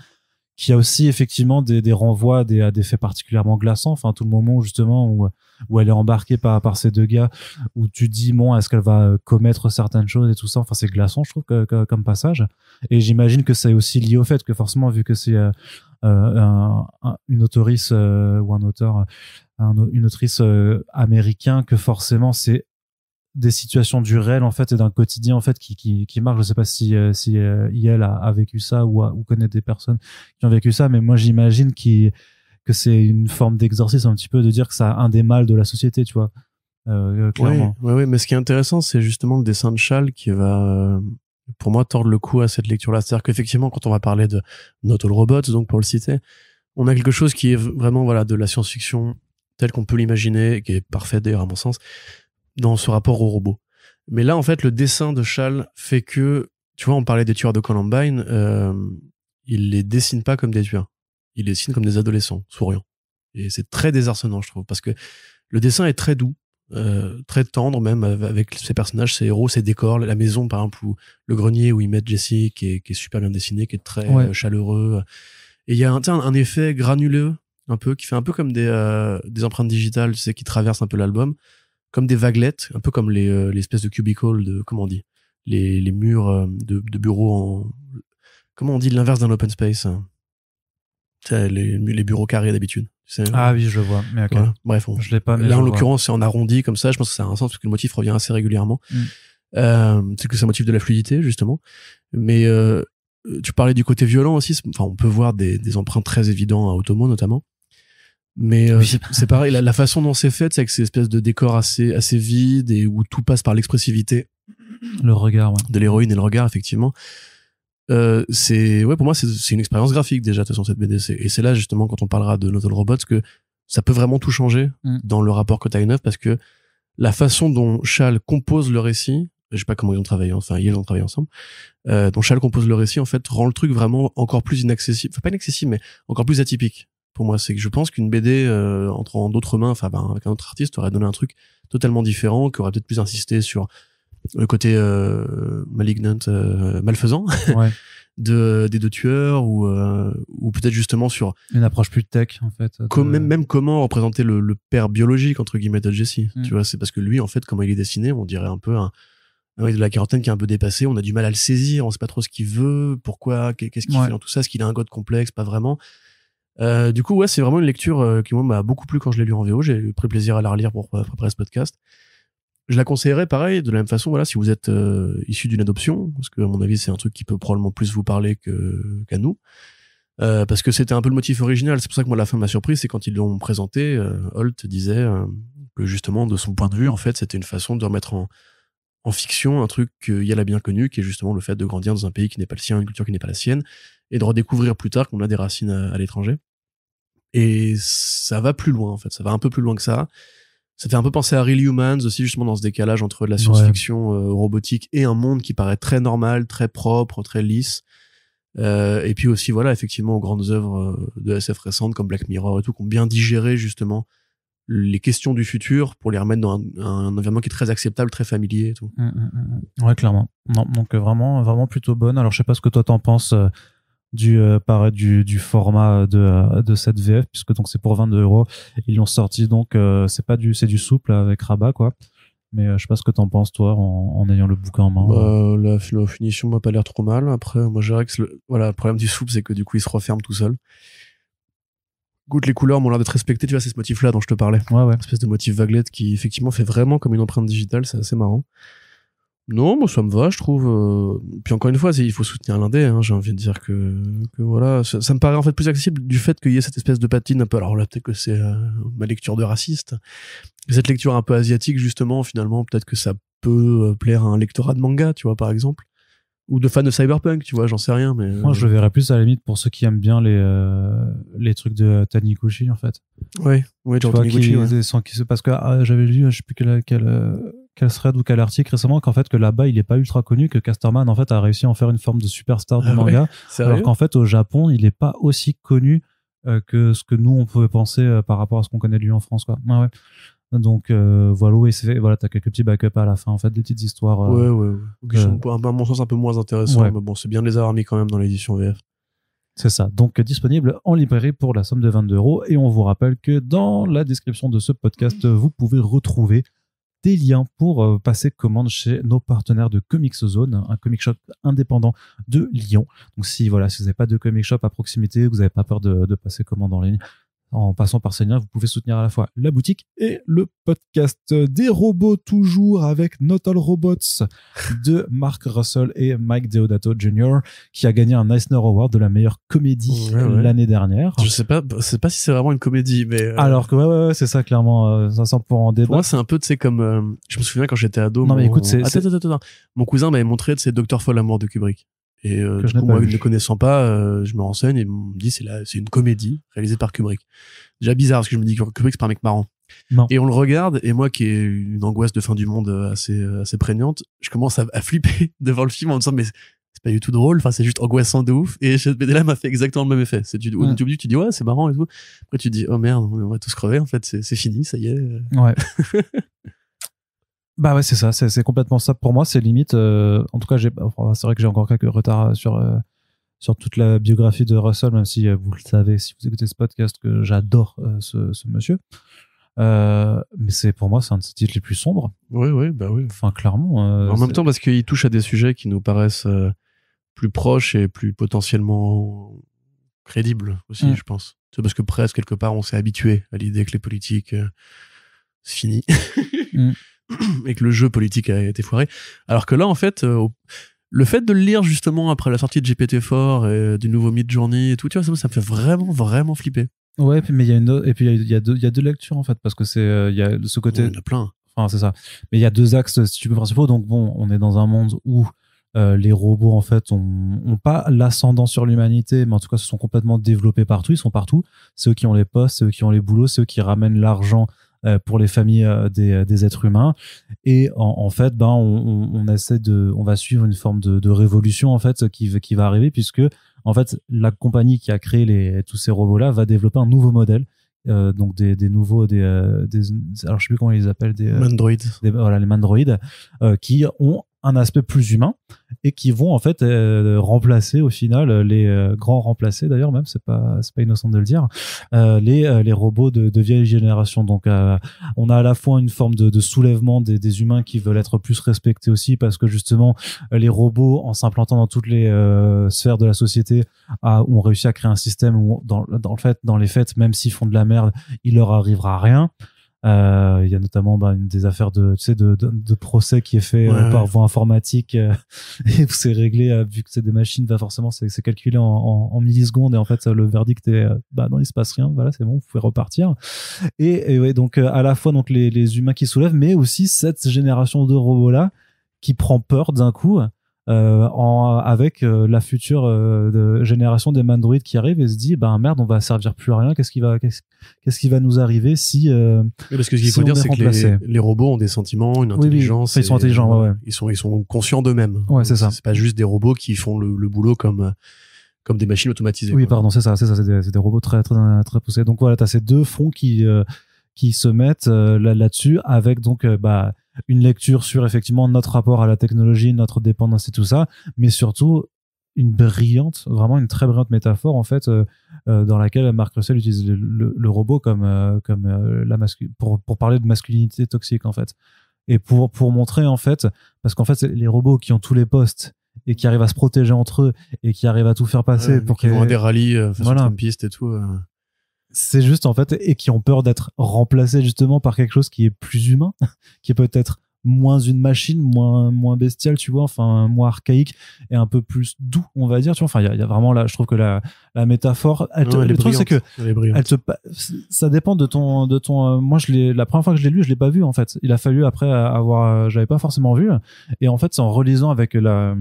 qui a aussi effectivement des renvois à des faits particulièrement glaçants. Enfin, tout le moment justement où elle est embarquée par ces deux gars, où tu te dis bon, est-ce qu'elle va commettre certaines choses et tout ça. Enfin, c'est glaçant, je trouve, comme passage. Et j'imagine que c'est aussi lié au fait que forcément, vu que c'est une autrice ou un auteur, une autrice américain, que forcément c'est des situations du réel en fait et d'un quotidien en fait qui marche. Je sais pas si IL a vécu ça ou connaît des personnes qui ont vécu ça, mais moi j'imagine que c'est une forme d'exorcisme un petit peu, de dire que c'est un des mâles de la société, tu vois, clairement. Oui, mais ce qui est intéressant, c'est justement le dessin de Chal qui va pour moi tordre le cou à cette lecture-là. C'est-à-dire qu'effectivement, quand on va parler de Not All Robots, donc pour le citer, on a quelque chose qui est vraiment voilà de la science-fiction telle qu'on peut l'imaginer, qui est parfaite d'ailleurs à mon sens, dans ce rapport au robot. Mais là, en fait, le dessin de Chal fait que, tu vois, on parlait des tueurs de Columbine, il les dessine pas comme des tueurs. Il les dessine comme des adolescents, souriants. Et c'est très désarçonnant, je trouve, parce que le dessin est très doux, très tendre même, avec ses personnages, ses héros, ses décors, la maison, par exemple, ou le grenier où ils mettent Jesse, qui est super bien dessiné, qui est très chaleureux. Et il y a un effet granuleux, un peu, qui fait un peu comme des empreintes digitales, tu sais, qui traversent un peu l'album, comme des vaguelettes, un peu comme l'espèce de cubicle comment on dit, les murs de bureaux comment on dit l'inverse d'un open space, hein. Les bureaux carrés d'habitude, tu sais. Ah oui, je vois, mais okay. Voilà. Bref, je l'ai pas, mais là en l'occurrence c'est en arrondi comme ça. Je pense que ça a un sens parce que le motif revient assez régulièrement. C'est que c'est un motif de la fluidité justement, mais tu parlais du côté violent aussi. Enfin, on peut voir des emprunts très évidents à Otomo notamment. Mais oui. C'est pareil, la façon dont c'est fait, c'est avec ces espèces de décors assez vide et où tout passe par l'expressivité, le regard, de l'héroïne et le regard, effectivement. Pour moi c'est une expérience graphique déjà de toute façon cette BD, et c'est là justement quand on parlera de Not All Robots que ça peut vraiment tout changer dans le rapport Kotaïnev, parce que la façon dont Chal compose le récit, je sais pas comment ils ont travaillé, enfin ils ont travaillé ensemble, dont Chal compose le récit en fait rend le truc vraiment encore plus inaccessible, enfin pas inaccessible mais encore plus atypique. Pour moi, c'est que je pense qu'une BD entre en d'autres mains, enfin avec un autre artiste, aurait donné un truc totalement différent, qui aurait peut-être plus insisté sur le côté malignant, malfaisant, des deux tueurs, ou peut-être justement sur une approche plus tech en fait, même comment représenter le père biologique entre guillemets de Jesse. Tu vois, c'est parce que lui en fait, comment il est dessiné, on dirait un peu un mec de la quarantaine qui est un peu dépassé, on a du mal à le saisir, on sait pas trop ce qu'il veut, pourquoi, qu'est-ce qu'il fait dans tout ça, est-ce qu'il a un god complexe, pas vraiment. Du coup, ouais, c'est vraiment une lecture qui moi m'a beaucoup plu quand je l'ai lu en VO. J'ai pris plaisir à la relire pour préparer ce podcast. Je la conseillerais pareil, de la même façon, voilà, si vous êtes issu d'une adoption, parce que à mon avis c'est un truc qui peut probablement plus vous parler qu'à nous. Parce que c'était un peu le motif original. C'est pour ça que moi la fin m'a surpris, c'est quand ils l'ont présenté, Holt disait que justement de son point de vue en fait c'était une façon de remettre en fiction un truc qu'il a bien connu, qui est justement le fait de grandir dans un pays qui n'est pas le sien, une culture qui n'est pas la sienne, et de redécouvrir plus tard qu'on a des racines à l'étranger. Et ça va plus loin en fait, ça va un peu plus loin que ça. Ça fait un peu penser à Real Humans aussi, justement dans ce décalage entre de la science-fiction robotique et un monde qui paraît très normal, très propre, très lisse. Et puis aussi voilà effectivement aux grandes œuvres de SF récentes comme Black Mirror et tout, qui ont bien digéré justement les questions du futur pour les remettre dans un environnement qui est très acceptable, très familier et tout. Ouais, clairement. Non, donc vraiment plutôt bonne. Alors je sais pas ce que toi t'en penses du format de cette VF, puisque donc c'est pour 22€. Ils l'ont sorti donc c'est du souple avec rabat quoi. Mais je sais pas ce que t'en penses toi en ayant le bouquin en main. La finition m'a pas l'air trop mal. Après moi je dirais que le problème du souple c'est que du coup il se referme tout seul. Goûte, les couleurs m'ont l'air d'être respectées, tu vois, c'est ce motif là dont je te parlais. Ouais. Une espèce de motif vaguelette qui effectivement fait vraiment comme une empreinte digitale, c'est assez marrant. Non, moi ça me va, je trouve. Puis encore une fois, il faut soutenir l'indé, hein, j'ai envie de dire que voilà, ça me paraît en fait plus accessible du fait qu'il y ait cette espèce de patine un peu. Alors là, peut-être que c'est ma lecture de raciste. Cette lecture un peu asiatique, justement, finalement, peut-être que ça peut plaire à un lectorat de manga, tu vois, par exemple. Ou de fans de cyberpunk, tu vois, j'en sais rien, mais... Moi, je le verrais plus à la limite pour ceux qui aiment bien les trucs de Taniguchi, en fait. Ouais, genre Taniguchi, parce que j'avais lu, je sais plus quel thread ou quel article récemment, qu'en fait, que là-bas, il est pas ultra connu, que Casterman, en fait, a réussi à en faire une forme de superstar du manga. Alors qu'en fait, au Japon, il est pas aussi connu que ce que nous, on pouvait penser par rapport à ce qu'on connaît de lui en France, quoi. Ouais. Donc voilà, oui, voilà, t'as quelques petits backups à la fin, en fait, des petites histoires. Ouais. Qui sont à mon sens un peu moins intéressants, mais bon, c'est bien de les avoir mis quand même dans l'édition VF. C'est ça, donc disponible en librairie pour la somme de 22€. Et on vous rappelle que dans la description de ce podcast, vous pouvez retrouver des liens pour passer commande chez nos partenaires de Comics Zone, un comic shop indépendant de Lyon. Donc si vous n'avez pas de comic shop à proximité, vous n'avez pas peur de passer commande en ligne, en passant par ces liens, vous pouvez soutenir à la fois la boutique et le podcast. Des robots toujours avec Not All Robots de Mark Russell et Mike Deodato Jr. qui a gagné un Eisner Award de la meilleure comédie l'année dernière. Je sais pas si c'est vraiment une comédie, mais... Alors que ouais, c'est ça clairement, ça sent pour en débat. Pour moi, c'est un peu, tu sais, comme... je me souviens quand j'étais ado... Non mais écoute, Attends. Mon cousin m'avait montré, tu sais, Dr. Follamour de Kubrick. Et du coup, moi, ne le connaissant pas, je me renseigne et on me dit c'est une comédie réalisée par Kubrick. Déjà bizarre parce que je me dis que Kubrick c'est pas un mec marrant. Non. Et on le regarde et moi qui ai une angoisse de fin du monde assez prégnante, je commence à flipper devant le film en me disant mais c'est pas du tout drôle, enfin c'est juste angoissant de ouf. Et cette BD-là m'a fait exactement le même effet. Tu dis ouais c'est marrant et tout. Après tu te dis oh merde on va tous crever en fait, c'est fini, ça y est. Ouais. Bah ouais, c'est ça, c'est complètement ça. Pour moi, c'est limite. En tout cas, c'est vrai que j'ai encore quelques retards sur toute la biographie de Russell, même si vous le savez, si vous écoutez ce podcast, que j'adore ce monsieur. Mais pour moi, c'est un de ses titres les plus sombres. Oui, bah oui. Enfin, clairement. En même temps, parce qu'il touche à des sujets qui nous paraissent plus proches et plus potentiellement crédibles aussi, je pense. C'est parce que presque quelque part, on s'est habitué à l'idée que les politiques, c'est fini. Et que le jeu politique a été foiré. Alors que là, en fait, le fait de le lire justement après la sortie de GPT-4 et du nouveau Midjourney et tout, tu vois, ça me fait vraiment flipper. Ouais, mais il y a deux lectures en fait, parce que il y a ce côté. Il y en a plein. Enfin, c'est ça. Mais il y a deux axes, si tu veux, principaux. Donc bon, on est dans un monde où les robots en fait ont pas l'ascendant sur l'humanité, mais en tout cas se sont complètement développés partout. Ils sont partout. C'est eux qui ont les postes, c'est eux qui ont les boulots, c'est eux qui ramènent l'argent pour les familles des êtres humains. Et en fait, on va suivre une forme de révolution en fait qui va arriver, puisque en fait la compagnie qui a créé tous ces robots là va développer un nouveau modèle. Donc des nouveaux alors je sais plus comment ils les appellent, Mandroid. Voilà, les Mandroid qui ont un aspect plus humain et qui vont en fait remplacer au final les grands remplacés d'ailleurs, même c'est pas innocent de le dire, les robots de vieille génération. Donc on a à la fois une forme de soulèvement des humains qui veulent être plus respectés aussi, parce que justement les robots, en s'implantant dans toutes les sphères de la société, ont réussi à créer un système où dans les faits, même s'ils font de la merde, il leur arrivera rien. Il y a notamment une des affaires de procès qui est fait par voie informatique et où c'est réglé vu que c'est des machines, forcément c'est calculé en millisecondes et en fait le verdict est non, il se passe rien, voilà, c'est bon, vous pouvez repartir. Et ouais, donc à la fois donc les humains qui soulèvent, mais aussi cette génération de robots là qui prend peur d'un coup avec la future génération des mandroïdes qui arrive et se dit merde, on va servir plus à rien, qu'est-ce qui va nous arriver si parce que ce qu'il faut dire, c'est que les robots ont des sentiments, une intelligence. Oui. Ils sont intelligents, ouais. Ils sont conscients d'eux-mêmes. Ouais, c'est ça. C'est pas juste des robots qui font le boulot comme des machines automatisées. Oui, pardon, c'est ça, c'est des robots très très très poussés. Donc voilà, t'as ces deux fronts qui se mettent là-dessus avec donc une lecture sur effectivement notre rapport à la technologie, notre dépendance et tout ça, mais surtout vraiment une très brillante métaphore en fait dans laquelle Mark Russell utilise le robot comme pour parler de masculinité toxique en fait, et pour montrer en fait, parce qu'en fait c'est les robots qui ont tous les postes et qui arrivent à se protéger entre eux et qui arrivent à tout faire passer pour qu'ils vont à des rallyes façon Trumpiste et tout. C'est juste en fait, et qui ont peur d'être remplacés justement par quelque chose qui est plus humain, qui est peut-être moins une machine, moins bestiale, tu vois, enfin moins archaïque et un peu plus doux, on va dire, tu vois. Enfin, il y a vraiment là, je trouve que la métaphore, le truc c'est que ça dépend de ton. Moi, la première fois que je l'ai lu, je l'ai pas vu en fait. Il a fallu après j'avais pas forcément vu, et en fait, c'est en relisant avec la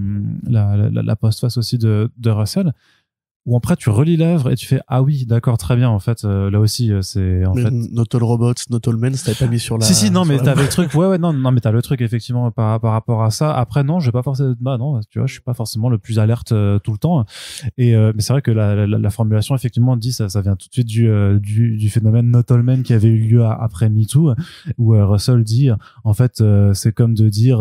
postface aussi de Russell, où après tu relis l'œuvre et tu fais ah oui, d'accord, très bien, en fait là aussi c'est en fait Not All Robots, Not All Men, ça t'avait pas mis sur la si non, mais t'avais le truc non mais t'as le truc effectivement par rapport à ça. Après non, je vais pas forcément non, tu vois, je suis pas forcément le plus alerte tout le temps, et mais c'est vrai que la formulation effectivement dit ça vient tout de suite du phénomène Not All Men qui avait eu lieu après MeToo, où Russell dit en fait c'est comme de dire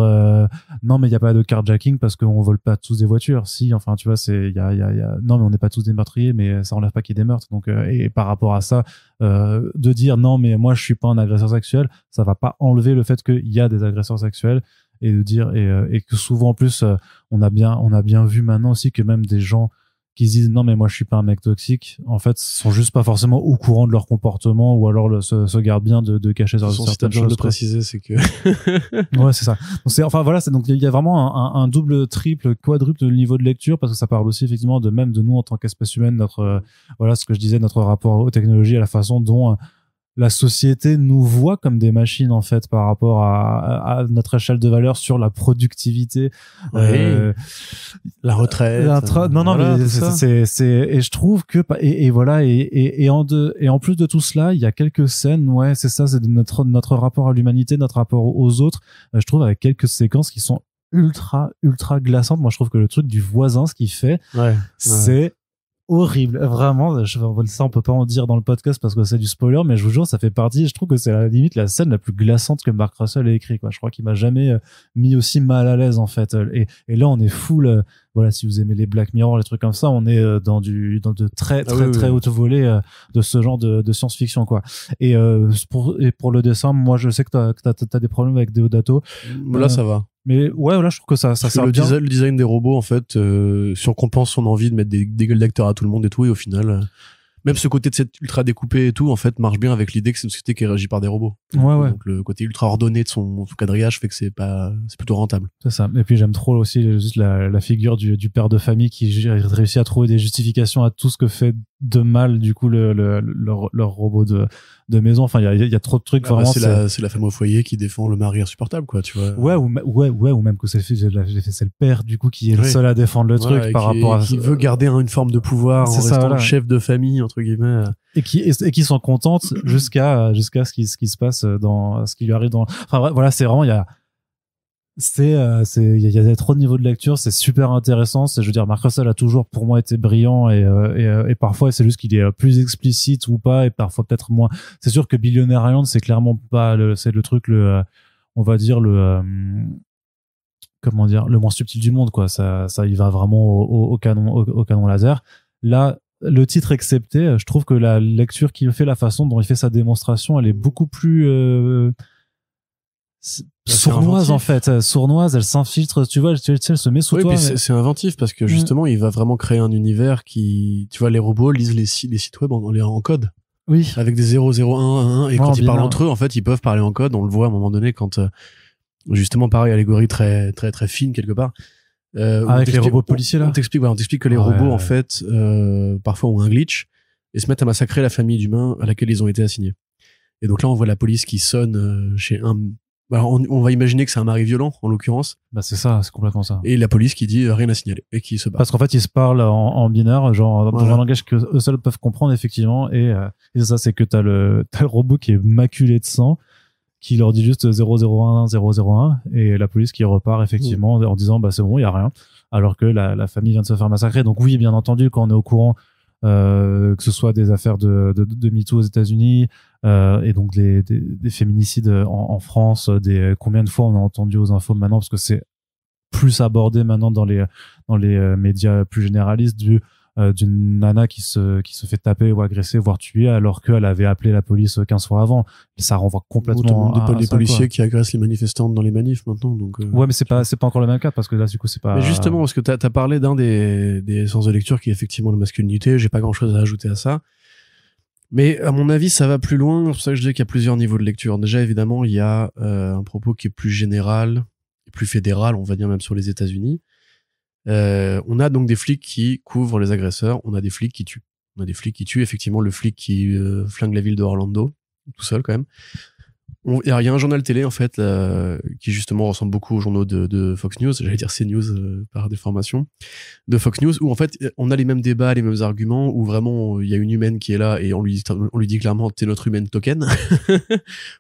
non mais il y a pas de carjacking parce qu'on vole pas tous des voitures, si, enfin tu vois, c'est il y a non mais on n'est pas tous des meurtriers, mais ça enlève pas qu'il y ait des meurtres. Donc et par rapport à ça de dire non mais moi je suis pas un agresseur sexuel, ça va pas enlever le fait qu'il y a des agresseurs sexuels, et de dire et que souvent en plus on a bien vu maintenant aussi que même des gens qui se disent non mais moi je suis pas un mec toxique, en fait sont juste pas forcément au courant de leur comportement, ou alors se gardent bien de cacher certaines choses. De préciser, c'est que ouais, c'est ça. Donc c'est enfin voilà, c'est donc il y a vraiment un double, triple, quadruple niveau de lecture, parce que ça parle aussi effectivement de nous en tant qu'espèce humaine, notre voilà, ce que je disais, notre rapport aux technologies, à la façon dont la société nous voit comme des machines en fait par rapport à notre échelle de valeur sur la productivité, la retraite, non voilà, mais c'est et je trouve que et voilà, et en plus de tout cela, il y a quelques scènes, ouais, c'est ça, c'est de notre rapport à l'humanité, notre rapport aux autres, je trouve, avec quelques séquences qui sont ultra glaçantes. Moi je trouve que le truc du voisin, ce qu'il fait, c'est horrible, vraiment. Ça on peut pas en dire dans le podcast parce que c'est du spoiler, mais je vous jure, ça fait partie, je trouve que c'est à la limite la scène la plus glaçante que Mark Russell ait écrit, quoi. Je crois qu'il m'a jamais mis aussi mal à l'aise en fait, et là on est full voilà, si vous aimez les Black Mirror, les trucs comme ça, on est dans de très haute volée de ce genre de science-fiction, quoi. Et pour le dessin, moi je sais que t'as des problèmes avec Deodato. Là ça va. Mais ouais, là je trouve que ça sert bien. Le design des robots en fait surcompense son envie de mettre des gueules d'acteurs à tout le monde et tout, et au final même ce côté de cette ultra découpé et tout en fait marche bien avec l'idée que c'est une société qui est régie par des robots. Ouais. Donc le côté ultra ordonné de son quadrillage fait que c'est plutôt rentable. C'est ça. Et puis j'aime trop aussi juste la figure du père de famille qui réussit à trouver des justifications à tout ce que fait de mal du coup leur robot de maison. Enfin il y a trop de trucs, vraiment. C'est la femme au foyer qui défend le mari insupportable, quoi, tu vois. Ouais, ou même que c'est le père du coup qui est le seul à défendre le truc par rapport à qui veut garder une forme de pouvoir en restant chef de famille entre guillemets, et qui sont contentes jusqu'à ce qui se passe dans ce qui lui arrive dans. Enfin voilà, c'est vraiment il y a trop de niveaux de lecture, c'est super intéressant. Je veux dire, Mark Russell a toujours pour moi été brillant, et parfois c'est juste qu'il est plus explicite ou pas, et parfois peut-être moins. C'est sûr que Billionaire Island, c'est clairement pas c'est le truc on va dire comment dire, le moins subtil du monde, quoi. Ça il va vraiment au canon laser. Là, le titre excepté, je trouve que la lecture qu'il fait, la façon dont il fait sa démonstration, elle est beaucoup plus sournoise en fait, sournoise, elle s'infiltre, tu vois, elle se met sous toi. Puis c'est inventif parce que justement il va vraiment créer un univers qui, tu vois, les robots lisent les sites web en code. Oui. avec des 0, 0, 1, 1, et quand ils parlent entre eux, en fait, ils peuvent parler en code. On le voit à un moment donné quand, justement, pareil, allégorie très, très, très fine quelque part. Avec les robots policiers là. On t'explique que les robots, en fait, parfois ont un glitch et se mettent à massacrer la famille d'humains à laquelle ils ont été assignés. Et donc là, on voit la police qui sonne chez un... Alors on va imaginer que c'est un mari violent, en l'occurrence. Bah c'est ça, c'est complètement ça. Et la police qui dit rien à signaler et qui se bat. Parce qu'en fait, ils se parlent en binaire, genre dans un langage que eux seuls peuvent comprendre effectivement. Et ça, c'est que t'as le robot qui est maculé de sang, qui leur dit juste 001 001, et la police qui repart effectivement en disant bah c'est bon, il y a rien, alors que la famille vient de se faire massacrer. Donc oui, bien entendu, quand on est au courant que ce soit des affaires de MeToo aux États-Unis, et donc des féminicides en France, combien de fois on a entendu aux infos maintenant, parce que c'est plus abordé maintenant dans les médias plus généralistes, d'une nana qui se fait taper ou agresser, voire tuer, alors qu'elle avait appelé la police 15 fois avant. Ça renvoie complètement à des ça, policiers quoi. qui agressent les manifestantes dans les manifs maintenant. Donc, ouais, mais c'est pas encore le même cas, parce que là, du coup, c'est pas... Mais justement, parce que t'as parlé d'un des sens de lecture qui est effectivement la masculinité. J'ai pas grand chose à ajouter à ça. Mais à mon avis, ça va plus loin. C'est pour ça que je dis qu'il y a plusieurs niveaux de lecture. Déjà, évidemment, il y a un propos qui est plus général, plus fédéral, on va dire même sur les États-Unis. On a donc des flics qui couvrent les agresseurs. On a des flics qui tuent. On a des flics qui tuent. Effectivement, le flic qui flingue la ville de Orlando, tout seul quand même. Il y a un journal télé en fait qui justement ressemble beaucoup aux journaux de Fox News, j'allais dire CNews par déformation, de Fox News, où en fait on a les mêmes débats, les mêmes arguments, où vraiment il y a une humaine qui est là et on lui dit clairement t'es notre humaine token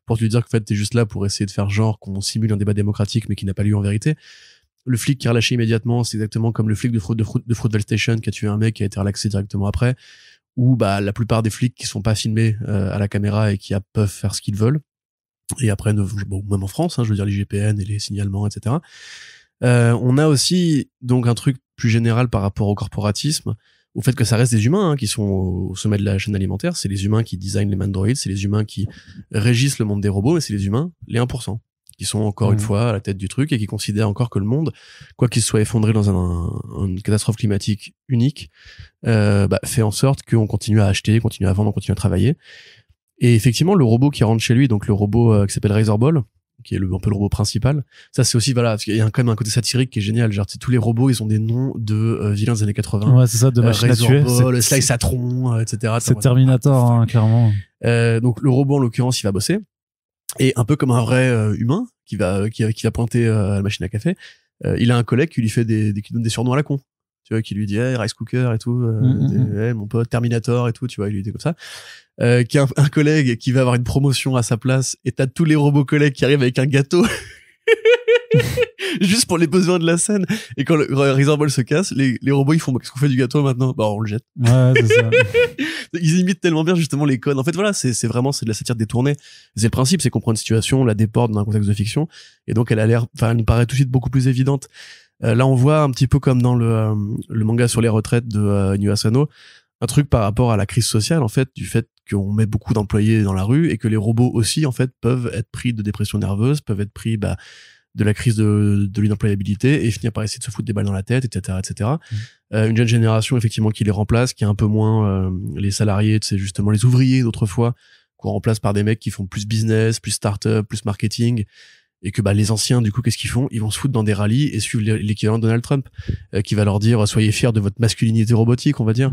pour lui dire qu'en fait t'es juste là pour essayer de faire genre qu'on simule un débat démocratique mais qui n'a pas lieu en vérité. Le flic qui est relâché immédiatement, c'est exactement comme le flic de Fruitvale Station qui a tué un mec qui a été relaxé directement après, ou bah la plupart des flics qui sont pas filmés à la caméra et qui peuvent faire ce qu'ils veulent. Et après, bon, même en France, hein, je veux dire les GPN et les signalements, etc. On a aussi donc un truc plus général par rapport au corporatisme, au fait que ça reste des humains qui sont au sommet de la chaîne alimentaire. C'est les humains qui designent les mandroids, c'est les humains qui régissent le monde des robots, mais c'est les humains, les 1%, qui sont encore une fois à la tête du truc et qui considèrent encore que le monde, quoi qu'il soit effondré dans une catastrophe climatique unique, fait en sorte qu'on continue à acheter, continue à vendre, on continue à travailler. Et effectivement, le robot qui rentre chez lui, donc le robot qui s'appelle Razorball, qui est un peu le robot principal, ça c'est aussi, voilà, parce qu'il y a quand même un côté satirique qui est génial. Genre, tous les robots, ils ont des noms de vilains des années 80. Ouais, c'est ça, de machines à tuer. Sliceatron, etc. C'est Terminator, hein, clairement. Donc le robot, en l'occurrence, il va bosser. Et un peu comme un vrai humain qui va pointer à la machine à café, il a un collègue qui lui fait qui donne des surnoms à la con. Tu vois, qui lui dit hey, rice cooker et tout, hey, mon pote Terminator et tout, tu vois, il lui dit comme ça. Qui a un collègue qui va avoir une promotion à sa place, et t'as tous les robots collègues qui arrivent avec un gâteau juste pour les besoins de la scène. Et quand le Razorball se casse, les robots ils font qu'est-ce qu'on fait du gâteau maintenant? Bah on le jette. Ouais, c'est ça. Ils imitent tellement bien justement les codes. En fait voilà, c'est vraiment de la satire détournée. C'est le principe, c'est qu'on prend une situation, on la déporte dans un contexte de fiction, et donc elle nous paraît tout de suite beaucoup plus évidente. Là on voit un petit peu comme dans le manga sur les retraites de Inu Asano, un truc par rapport à la crise sociale, en fait, du fait qu'on met beaucoup d'employés dans la rue et que les robots aussi, en fait, peuvent être pris de dépression nerveuse, peuvent être pris de la crise de l'inemployabilité et finir par essayer de se foutre des balles dans la tête, etc., etc. Une jeune génération, effectivement, qui les remplace, qui est un peu moins les salariés, c'est justement les ouvriers d'autrefois, qu'on remplace par des mecs qui font plus business, plus start-up, plus marketing, et que les anciens, du coup, qu'est-ce qu'ils font? Ils vont se foutre dans des rallyes et suivre l'équivalent de Donald Trump, qui va leur dire soyez fiers de votre masculinité robotique, on va dire.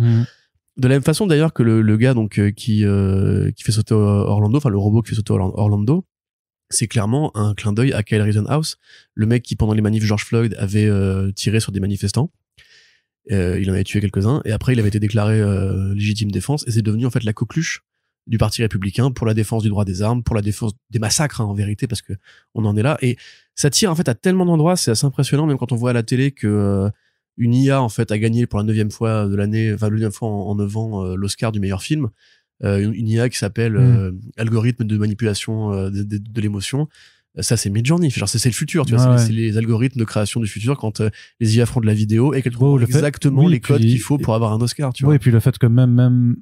De la même façon d'ailleurs que le gars donc qui fait sauter Orlando, enfin le robot qui fait sauter Orlando, c'est clairement un clin d'œil à Kyle Rittenhouse, le mec qui pendant les manifs George Floyd avait tiré sur des manifestants. Il en avait tué quelques-uns et après il avait été déclaré légitime défense et c'est devenu en fait la coqueluche du parti républicain pour la défense du droit des armes, pour la défense des massacres, hein, en vérité, parce que on en est là. Et ça tire en fait à tellement d'endroits, c'est assez impressionnant, même quand on voit à la télé que une IA en fait a gagné pour la 9e fois de l'année, enfin la 9e fois en 9 ans l'Oscar du meilleur film. Une IA qui s'appelle algorithme de manipulation de l'émotion. Ça c'est Midjourney, genre c'est le futur, tu vois, c'est les algorithmes de création du futur quand les IA feront de la vidéo et qu'elles trouvent exactement les codes qu'il faut pour avoir un Oscar, tu vois. Oui, et puis le fait que même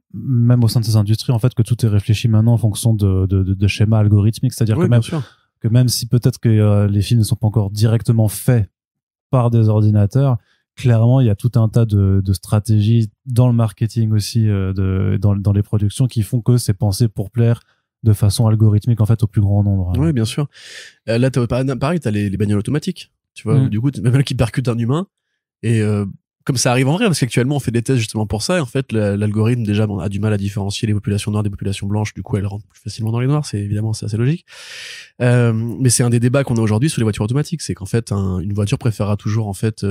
au sein de ces industries, en fait, que tout est réfléchi maintenant en fonction de schémas algorithmiques, c'est-à-dire que même si peut-être que les films ne sont pas encore directement faits par des ordinateurs, clairement, il y a tout un tas de stratégies dans le marketing aussi, dans les productions qui font que c'est pensé pour plaire de façon algorithmique en fait au plus grand nombre. Oui, bien sûr. Là, pareil, t'as les bagnoles automatiques. Tu vois, du coup, même qui percute un humain. Et comme ça arrive en vrai, parce qu'actuellement on fait des tests justement pour ça, et en fait l'algorithme déjà a du mal à différencier les populations noires des populations blanches, du coup elle rentre plus facilement dans les noirs, c'est assez logique. Mais c'est un des débats qu'on a aujourd'hui sur les voitures automatiques, c'est qu'en fait une voiture préférera toujours en fait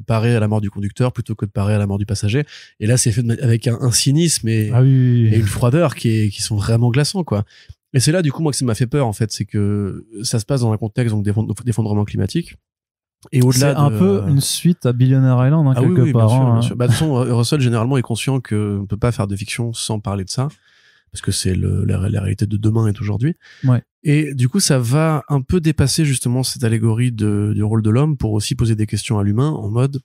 parer à la mort du conducteur plutôt que de parer à la mort du passager. Et là c'est fait avec un cynisme et une froideur qui sont vraiment glaçants, quoi. Et c'est là du coup moi que ça m'a fait peur en fait, c'est que ça se passe dans un contexte donc d'effondrement climatique. Et au-delà c'est un peu une suite à Billionaire Island, quelque part. Bien sûr. Bah, de toute façon, Russell, généralement, est conscient qu'on ne peut pas faire de fiction sans parler de ça. Parce que c'est la réalité de demain et d'aujourd'hui. Ouais. Et du coup, ça va un peu dépasser, justement, cette allégorie du rôle de l'homme pour aussi poser des questions à l'humain en mode,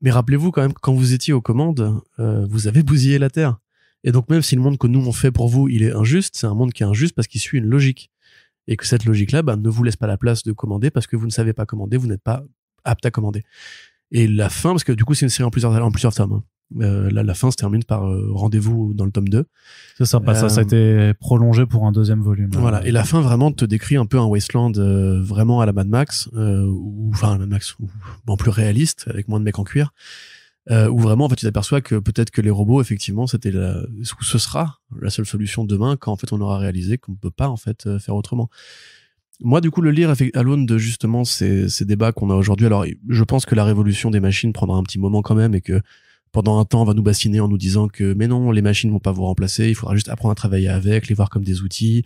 mais rappelez-vous quand même, quand vous étiez aux commandes, vous avez bousillé la Terre. Et donc, même si le monde que nous on fait pour vous, il est injuste, c'est un monde qui est injuste parce qu'il suit une logique. Et que cette logique-là, ne vous laisse pas la place de commander parce que vous ne savez pas commander, vous n'êtes pas apte à commander. Et la fin, parce que du coup, c'est une série en plusieurs tomes. Hein. La fin se termine par rendez-vous dans le tome 2. C'est sympa, ça a été prolongé pour un deuxième volume. Voilà. Et la fin vraiment te décrit un peu un wasteland vraiment à la Mad Max, Mad Max, en plus réaliste, avec moins de mecs en cuir. Où vraiment en fait tu t'aperçois que peut-être que les robots effectivement ce sera la seule solution demain quand en fait on aura réalisé qu'on ne peut pas en fait faire autrement. Moi du coup le lire à l'aune de justement ces débats qu'on a aujourd'hui, alors je pense que la révolution des machines prendra un petit moment quand même et que pendant un temps on va nous bassiner en nous disant que mais non, les machines vont pas vous remplacer, il faudra juste apprendre à travailler avec, les voir comme des outils,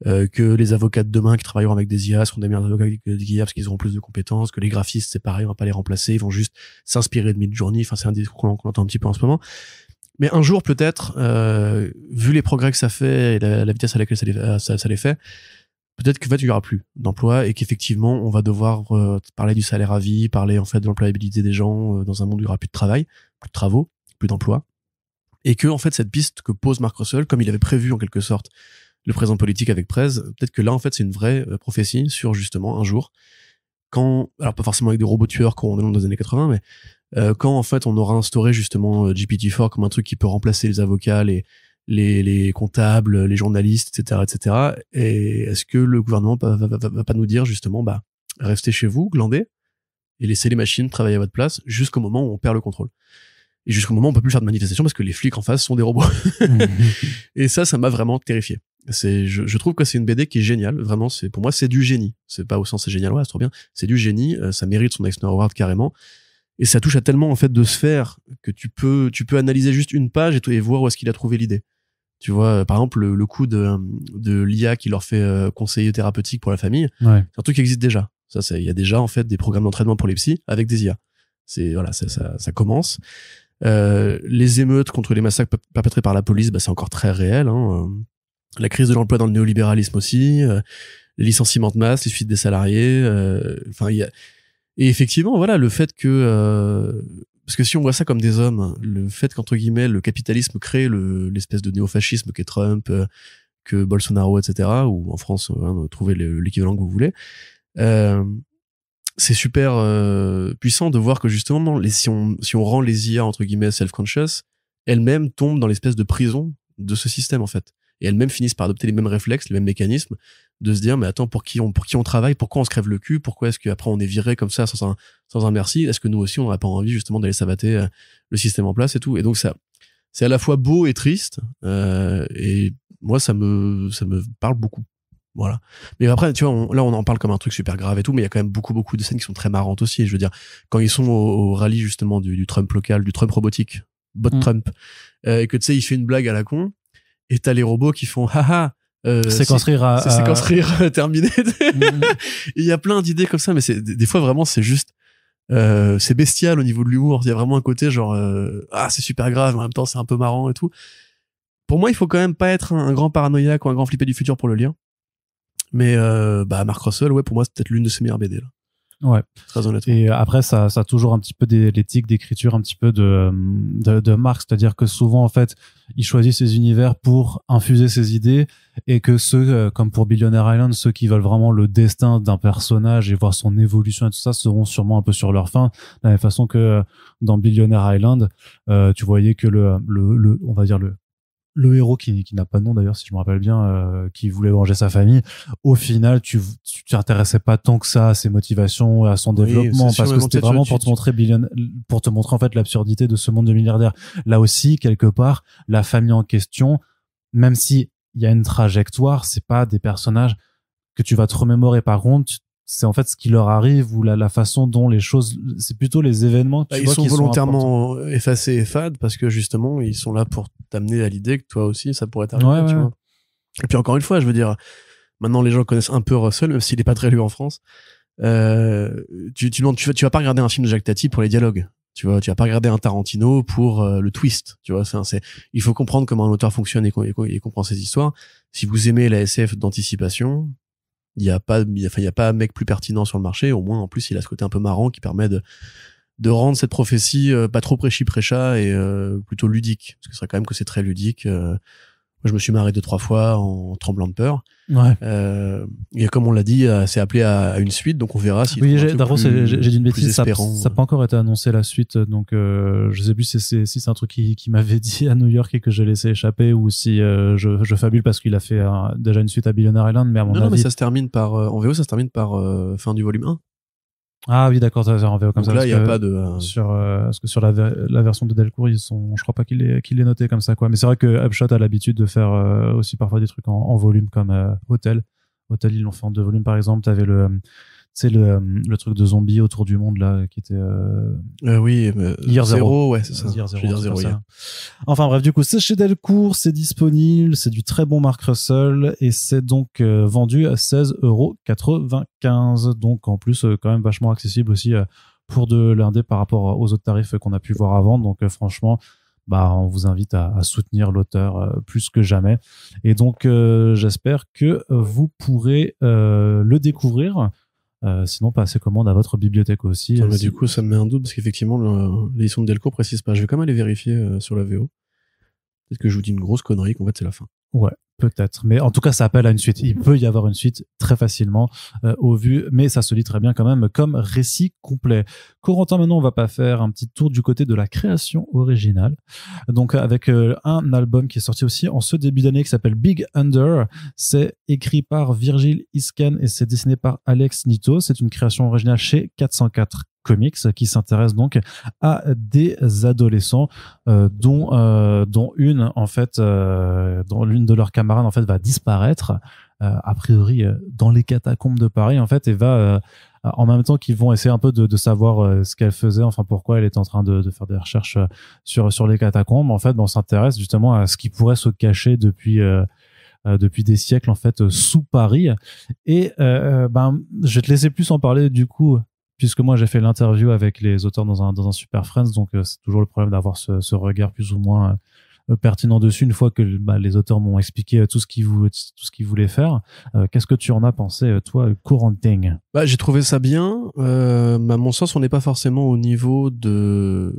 que les avocats de demain qui travailleront avec des IA seront des meilleurs avocats d'IA parce qu'ils auront plus de compétences, que les graphistes c'est pareil, on va pas les remplacer, ils vont juste s'inspirer de Midjourney, enfin c'est un discours qu'on entend un petit peu en ce moment. Mais un jour peut-être, vu les progrès que ça fait et la vitesse à laquelle ça les fait, peut-être qu'en fait il y aura plus d'emplois et qu'effectivement on va devoir parler du salaire à vie, parler en fait de l'employabilité des gens dans un monde où il y aura plus de travail, plus de travaux, plus d'emplois, et que en fait cette piste que pose Mark Russell, comme il avait prévu en quelque sorte le présent politique avec Prez, peut-être que là en fait c'est une vraie prophétie sur justement un jour quand, alors pas forcément avec des robots tueurs qu'on est dans les années 80, mais quand en fait on aura instauré justement GPT-4 comme un truc qui peut remplacer les avocats, les comptables, les journalistes, etc. Et est-ce que le gouvernement va pas nous dire justement restez chez vous, glandez, et laissez les machines travailler à votre place jusqu'au moment où on perd le contrôle. Et jusqu'au moment où on peut plus faire de manifestation parce que les flics en face sont des robots. Et ça m'a vraiment terrifié. Je trouve que c'est une BD qui est géniale. Vraiment, pour moi, c'est du génie. C'est pas au sens c'est génial, ouais, c'est trop bien. C'est du génie. Ça mérite son Eisner Award carrément. Et ça touche à tellement, en fait, de sphères que tu peux analyser juste une page et voir où est-ce qu'il a trouvé l'idée. Tu vois, par exemple, le coup de l'IA qui leur fait conseiller thérapeutique pour la famille. Ouais. C'est un truc qui existe déjà. Il y a déjà, en fait, des programmes d'entraînement pour les psys avec des IA. Ça commence. Les émeutes contre les massacres perpétrés par la police, c'est encore très réel. Hein. La crise de l'emploi dans le néolibéralisme aussi, les licenciements de masse, les fuites des salariés. Et effectivement, voilà, le fait que parce que si on voit ça comme des hommes, le fait qu'entre guillemets le capitalisme crée l'espèce de néofascisme qu'est Trump, que Bolsonaro, etc. ou en France, trouvez l'équivalent que vous voulez. C'est super puissant de voir que justement si on rend les IA entre guillemets self-conscious, elles-mêmes tombent dans l'espèce de prison de ce système en fait, et elles-mêmes finissent par adopter les mêmes réflexes, les mêmes mécanismes, de se dire mais attends, pour qui on travaille, pourquoi on se crève le cul, pourquoi est-ce qu'après on est viré comme ça sans un merci, est-ce que nous aussi on n'aurait pas envie justement d'aller savater le système en place et tout. Et donc ça c'est à la fois beau et triste, et moi ça me parle beaucoup. Voilà. Mais après, tu vois, là, on en parle comme un truc super grave et tout, mais il y a quand même beaucoup de scènes qui sont très marrantes aussi. Je veux dire, quand ils sont au rallye, justement, du Trump local, du Trump robotique, bot Trump, et que, tu sais, il fait une blague à la con, et t'as les robots qui font, haha, séquence rire terminé. Il y a plein d'idées comme ça, mais des fois, vraiment, c'est juste, c'est bestial au niveau de l'humour. Il y a vraiment un côté genre, c'est super grave, mais en même temps, c'est un peu marrant et tout. Pour moi, il faut quand même pas être un grand paranoïaque ou un grand flippé du futur pour le lire. Mais Mark Russell, ouais, pour moi, c'est peut-être l'une de ses meilleures BD là. Ouais. Très honnêtement. Et après, ça a toujours un petit peu l'éthique d'écriture, un petit peu de marque. C'est-à-dire que souvent, en fait, il choisit ses univers pour infuser ses idées et que ceux, comme pour Billionaire Island, ceux qui veulent vraiment le destin d'un personnage et voir son évolution et tout ça seront sûrement un peu sur leur fin. De la même façon que dans Billionaire Island, tu voyais que on va dire le héros qui n'a pas de nom d'ailleurs si je me rappelle bien, qui voulait venger sa famille, au final tu t'intéressais pas tant que ça à ses motivations, à son développement, c'est sûr, parce que c'était vraiment pour te montrer pour te montrer en fait l'absurdité de ce monde de milliardaires. Là aussi, quelque part, la famille en question, même si il y a une trajectoire, c'est pas des personnages que tu vas te remémorer. Par contre, c'est en fait ce qui leur arrive ou la façon dont les choses, c'est plutôt les événements que tu ils vois sont qui volontairement effacés et fades parce que justement ils sont là pour t'amener à l'idée que toi aussi ça pourrait t'arriver, tu vois. Et puis encore une fois, je veux dire, maintenant les gens connaissent un peu Russell, même s'il est pas très lu en France. Tu vas pas regarder un film de Jacques Tati pour les dialogues. Tu vois, tu vas pas regarder un Tarantino pour le twist. Tu vois, il faut comprendre comment un auteur fonctionne et comprend ses histoires. Si vous aimez la SF d'anticipation, il y a pas un mec plus pertinent sur le marché. Au moins, en plus, il a ce côté un peu marrant qui permet de rendre cette prophétie pas trop prêchi-prêcha et plutôt ludique. Parce que c'est vrai quand même que c'est très ludique. Moi, je me suis marré 2-3 fois en tremblant de peur. Ouais. Et comme on l'a dit, c'est appelé à une suite, donc on verra si. Oui, j'ai dit une bêtise, ça n'a pas encore été annoncé la suite, donc je sais plus si c'est un truc qui m'avait dit à New York et que j'ai laissé échapper, ou si je fabule parce qu'il a fait déjà une suite à Billionaire Island, mais à mon avis. Non, mais ça se termine par en VO, ça se termine par fin du volume 1. Ah oui, d'accord, ça en VO comme donc ça. Là, il y a pas de parce que sur la version de Delcourt, je crois pas qu'il est noté comme ça, quoi. Mais c'est vrai que Upshot a l'habitude de faire aussi parfois des trucs en volume, comme Hotel, ils l'ont fait en 2 volumes par exemple. T'avais le truc de zombies autour du monde là qui était oui, Year Zero. Ouais, c'est ça. Year Zero. Enfin bref, du coup c'est chez Delcourt, c'est disponible, c'est du très bon Mark Russell et c'est donc vendu à 16,95 €. Donc en plus quand même vachement accessible aussi pour de l'indé par rapport aux autres tarifs qu'on a pu voir avant. Donc franchement, on vous invite à soutenir l'auteur plus que jamais. Et donc j'espère que vous pourrez le découvrir. Sinon, passez commande à votre bibliothèque aussi. Du coup, ça me met un doute parce qu'effectivement, l'édition de Delcourt précise pas. Je vais quand même aller vérifier sur la VO. Peut-être que je vous dis une grosse connerie qu'en fait c'est la fin. Ouais, peut-être. Mais en tout cas, ça appelle à une suite. Il peut y avoir une suite très facilement au vu, mais ça se lit très bien quand même comme récit complet. Corentin, maintenant, on va pas faire un petit tour du côté de la création originale. Donc, avec un album qui est sorti aussi en ce début d'année qui s'appelle Big Under. C'est écrit par Virgil Iscan et c'est dessiné par Alex Nito. C'est une création originale chez 404 Comics qui s'intéresse donc à des adolescents dont une en fait dont l'une de leurs camarades en fait va disparaître a priori dans les catacombes de Paris en fait et va en même temps qu'ils vont essayer un peu de savoir ce qu'elle faisait, enfin pourquoi elle est en train de faire des recherches sur les catacombes. En fait, on s'intéresse justement à ce qui pourrait se cacher depuis des siècles en fait sous Paris. Et je vais te laisser plus en parler du coup, puisque moi j'ai fait l'interview avec les auteurs dans un Super Friends, donc c'est toujours le problème d'avoir ce regard plus ou moins pertinent dessus une fois que les auteurs m'ont expliqué tout ce qu'ils voulaient faire. Qu'est-ce que tu en as pensé, toi, Corentin? J'ai trouvé ça bien. À mon sens, on n'est pas forcément au niveau de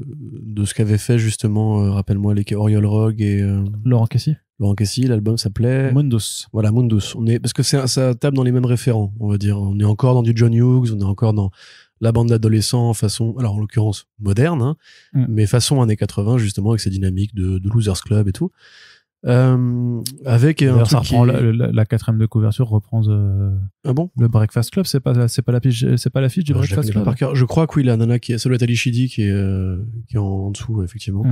ce qu'avait fait justement, rappelle-moi, les Oriol Rogue et Laurent Cassie. L'album s'appelait Mundus. Voilà, Mundus. Parce que ça tape dans les mêmes référents, on va dire. On est encore dans du John Hughes, on est encore dans la bande d'adolescents façon, alors en l'occurrence moderne, mais façon années 80 justement avec ces dynamiques de Losers Club et tout. Avec un truc ça reprend la 4e de couverture reprend le Breakfast Club, c'est pas l'affiche du Breakfast Club. Je crois que oui, la nana ça doit être Ali Sheedy qui est en dessous effectivement.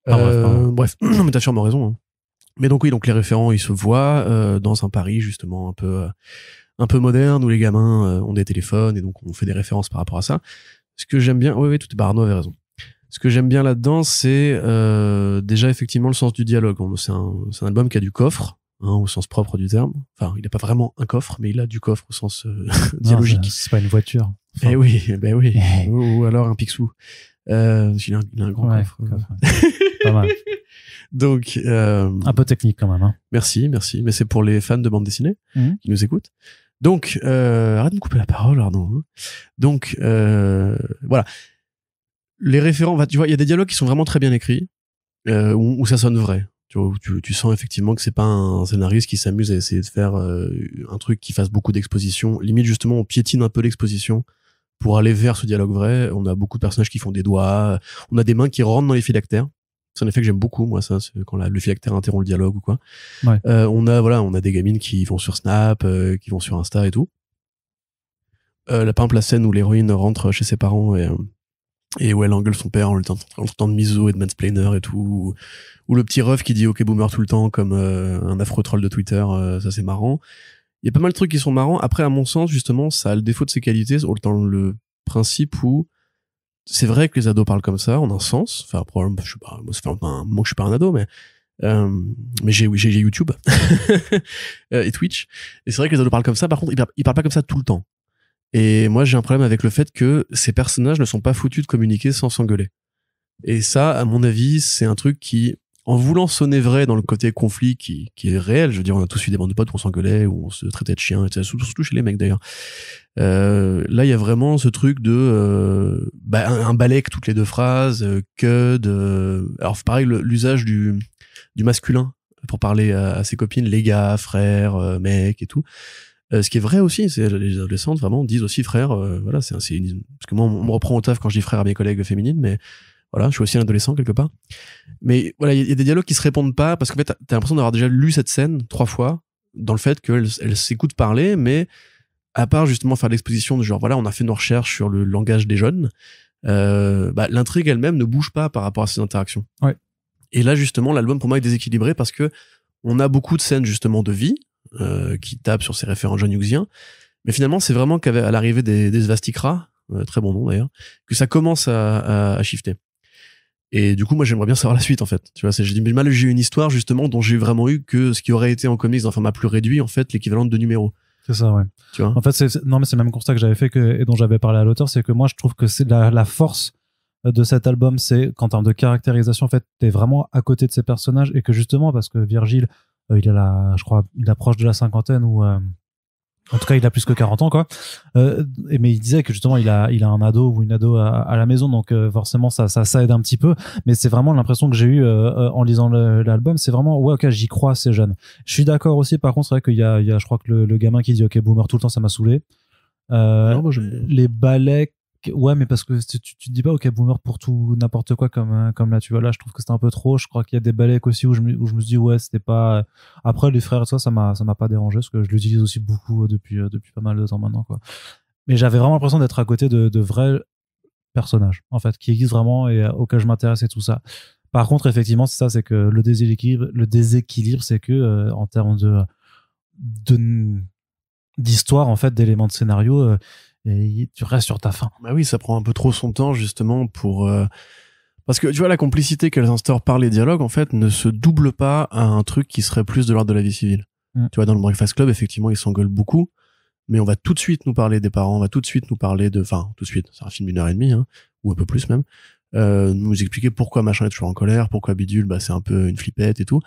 Bref, mais t'as sûrement raison. Mais donc oui, donc les référents ils se voient dans un Paris justement un peu moderne où les gamins ont des téléphones et donc on fait des références par rapport à ça. Ce que j'aime bien, oui, Arnaud avait raison. Ce que j'aime bien là-dedans, c'est déjà effectivement le sens du dialogue. C'est un album qui a du coffre, au sens propre du terme. Enfin, il n'a pas vraiment un coffre, mais il a du coffre au sens dialogique. C'est pas une voiture. Enfin... oui. Ou alors un Picsou. Il a un grand coffre. Pas mal. Donc un peu technique quand même. Merci. Mais c'est pour les fans de bande dessinée qui nous écoutent. Donc, arrête de me couper la parole, Arnaud. Hein. Donc, voilà. Les référents, tu vois, il y a des dialogues qui sont vraiment très bien écrits, où ça sonne vrai. Tu vois, tu sens effectivement que c'est pas un scénariste qui s'amuse à essayer de faire un truc qui fasse beaucoup d'exposition. Limite, justement, on piétine un peu l'exposition pour aller vers ce dialogue vrai. On a beaucoup de personnages qui font des doigts. On a des mains qui rentrent dans les phylactères. C'est un effet que j'aime beaucoup, moi, ça, c'est quand le phylactère interrompt le dialogue ou quoi. Ouais. On a des gamines qui vont sur Snap, qui vont sur Insta et tout. Par exemple, la scène où l'héroïne rentre chez ses parents et où elle engueule son père en le temps de miso et de mansplainer et tout. Ou le petit ref qui dit OK boomer tout le temps comme un affreux troll de Twitter, ça c'est marrant. Il y a pas mal de trucs qui sont marrants. Après, à mon sens, justement, ça a le défaut de ses qualités, autant le principe où c'est vrai que les ados parlent comme ça, en un sens. Enfin, probablement, je sais pas, moi, ça fait un moment que je suis pas un ado, mais j'ai YouTube et Twitch. Et c'est vrai que les ados parlent comme ça. Par contre, ils parlent pas comme ça tout le temps. Et moi, j'ai un problème avec le fait que ces personnages ne sont pas foutus de communiquer sans s'engueuler. Et ça, à mon avis, c'est un truc qui, en voulant sonner vrai dans le côté conflit qui est réel, je veux dire, on a tous eu des bandes de potes où on s'engueulait, où on se traitait de chien, etc. Surtout chez les mecs d'ailleurs. Là, il y a vraiment ce truc de un balèque toutes les deux phrases, alors pareil, l'usage du masculin pour parler à ses copines, les gars, frères, mecs et tout. Ce qui est vrai aussi, c'est les adolescentes vraiment disent aussi frère. Voilà, parce que moi on me reprend au taf quand je dis frère à mes collègues féminines, mais voilà, je suis aussi un adolescent quelque part. Mais voilà, il y a des dialogues qui se répondent pas parce qu'en fait t'as l'impression d'avoir déjà lu cette scène 3 fois dans le fait qu'elle s'écoute parler, mais à part justement faire l'exposition de genre voilà, on a fait nos recherches sur le langage des jeunes, l'intrigue elle-même ne bouge pas par rapport à ces interactions. Ouais. Et là justement l'album pour moi est déséquilibré parce que on a beaucoup de scènes justement de vie qui tapent sur ses référents John Hughesiens, mais finalement c'est vraiment qu'à l'arrivée des Svastikra, très bon nom d'ailleurs, que ça commence à shifter. Et du coup moi j'aimerais bien savoir la suite en fait. Tu vois, j'ai eu une histoire justement dont j'ai vraiment eu que ce qui aurait été en comics dans un format plus réduit, en fait l'équivalent de 2 numéros. C'est ça, ouais. Tu vois. En fait, non, mais c'est le même constat que j'avais fait et dont j'avais parlé à l'auteur, c'est que moi, je trouve que c'est la force de cet album, c'est qu'en termes de caractérisation, en fait, t'es vraiment à côté de ces personnages et que justement, parce que Virgile, je crois, il approche de la cinquantaine ou, en tout cas, il a plus que 40 ans, quoi. Mais il disait que justement, il a un ado ou une ado à la maison, donc forcément, ça aide un petit peu. Mais c'est vraiment l'impression que j'ai eue en lisant l'album, c'est vraiment ouais, ok, j'y crois, c'est jeune. Je suis d'accord aussi. Par contre, c'est vrai qu'il y a, je crois que le gamin qui dit ok boomer tout le temps, ça m'a saoulé. Non, moi, les balais, ouais, mais parce que tu te dis pas ok boomer pour tout n'importe quoi comme là, tu vois, là je trouve que c'était un peu trop. Je crois qu'il y a des balais aussi où je me suis dit ouais, c'était pas. Après les frères et ça m'a pas dérangé parce que je l'utilise aussi beaucoup depuis pas mal de temps maintenant, quoi. Mais j'avais vraiment l'impression d'être à côté de vrais personnages en fait qui existent vraiment et auxquels je m'intéresse et tout ça. Par contre, effectivement, c'est ça, c'est que le déséquilibre, c'est que en termes d'histoire, en fait, d'éléments de scénario, et tu restes sur ta faim. Bah oui, ça prend un peu trop son temps justement pour parce que tu vois la complicité qu'elles instaurent par les dialogues en fait ne se double pas à un truc qui serait plus de l'ordre de la vie civile. Tu vois, dans le Breakfast Club, effectivement, ils s'engueulent beaucoup, mais on va tout de suite nous parler des parents, on va tout de suite nous parler tout de suite, c'est un film d'1h30 hein, ou un peu plus même, nous expliquer pourquoi machin est toujours en colère, pourquoi bidule c'est un peu une flippette et tout,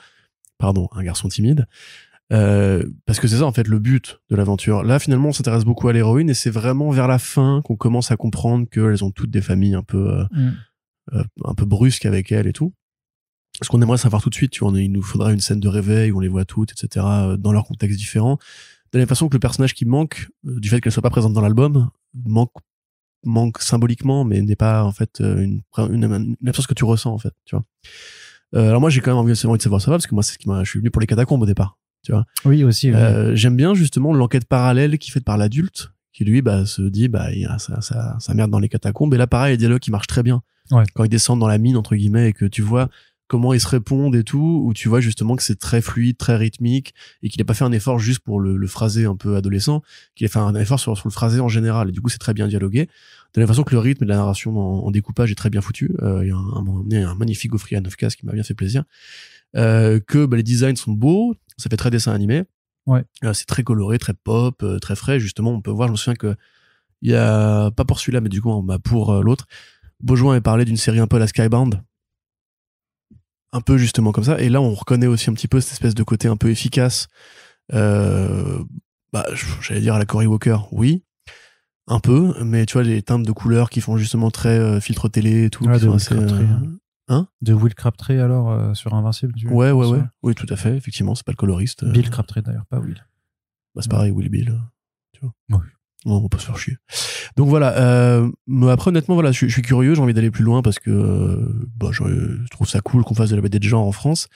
pardon, un garçon timide. Parce que c'est ça en fait le but de l'aventure. Là finalement on s'intéresse beaucoup à l'héroïne et c'est vraiment vers la fin qu'on commence à comprendre qu'elles ont toutes des familles un peu brusques avec elles et tout. Parce qu'on aimerait savoir tout de suite, tu vois, il nous faudra une scène de réveil où on les voit toutes, etc. Dans leur contexte différent. De la même façon que le personnage qui manque, du fait qu'elle soit pas présente dans l'album, manque symboliquement, mais n'est pas en fait une absence que tu ressens en fait, tu vois. Alors moi j'ai quand même envie de savoir ça va parce que moi c'est ce qui je suis venu pour les catacombes au départ. Tu vois. Oui, aussi. Oui. J'aime bien justement l'enquête parallèle qui est faite par l'adulte, qui lui se dit il y a sa merde dans les catacombes. Et là pareil, il y a des dialogues qui marchent très bien. Ouais. Quand ils descendent dans la mine entre guillemets et que tu vois comment ils se répondent et tout, où tu vois justement que c'est très fluide, très rythmique et qu'il n'a pas fait un effort juste pour le phrasé un peu adolescent, qu'il a fait un effort sur le phrasé en général. Et du coup c'est très bien dialogué. De la même façon que le rythme de la narration en découpage est très bien foutu. Il y a un magnifique gaufrier à 9 cases qui m'a bien fait plaisir. Que les designs sont beaux, ça fait très dessin animé. Ouais. C'est très coloré, très pop, très frais. Justement, on peut voir, je me souviens que il y a, pas pour celui-là, mais du coup, pour l'autre, Beaujoin avait parlé d'une série un peu à la Skybound. Un peu justement comme ça. Et là, on reconnaît aussi un petit peu cette espèce de côté un peu efficace, Bah, j'allais dire à la Cory Walker, oui. Un peu, mais tu vois, les teintes de couleurs qui font justement très filtre télé et tout. Ouais, qui de sont Will assez, Crabtree. Hein? De Will Crabtree, alors, sur Invincible. Ouais. Oui, tout à fait. Effectivement, c'est pas le coloriste. Bill Crabtree, d'ailleurs, pas Will. Bah, c'est pareil, Will Bill. Tu vois. Oui. Non, on va pas se faire chier. Donc voilà. Mais après, honnêtement, voilà, je suis curieux. J'ai envie d'aller plus loin parce que bah, je trouve ça cool qu'on fasse de la BD de genre en France.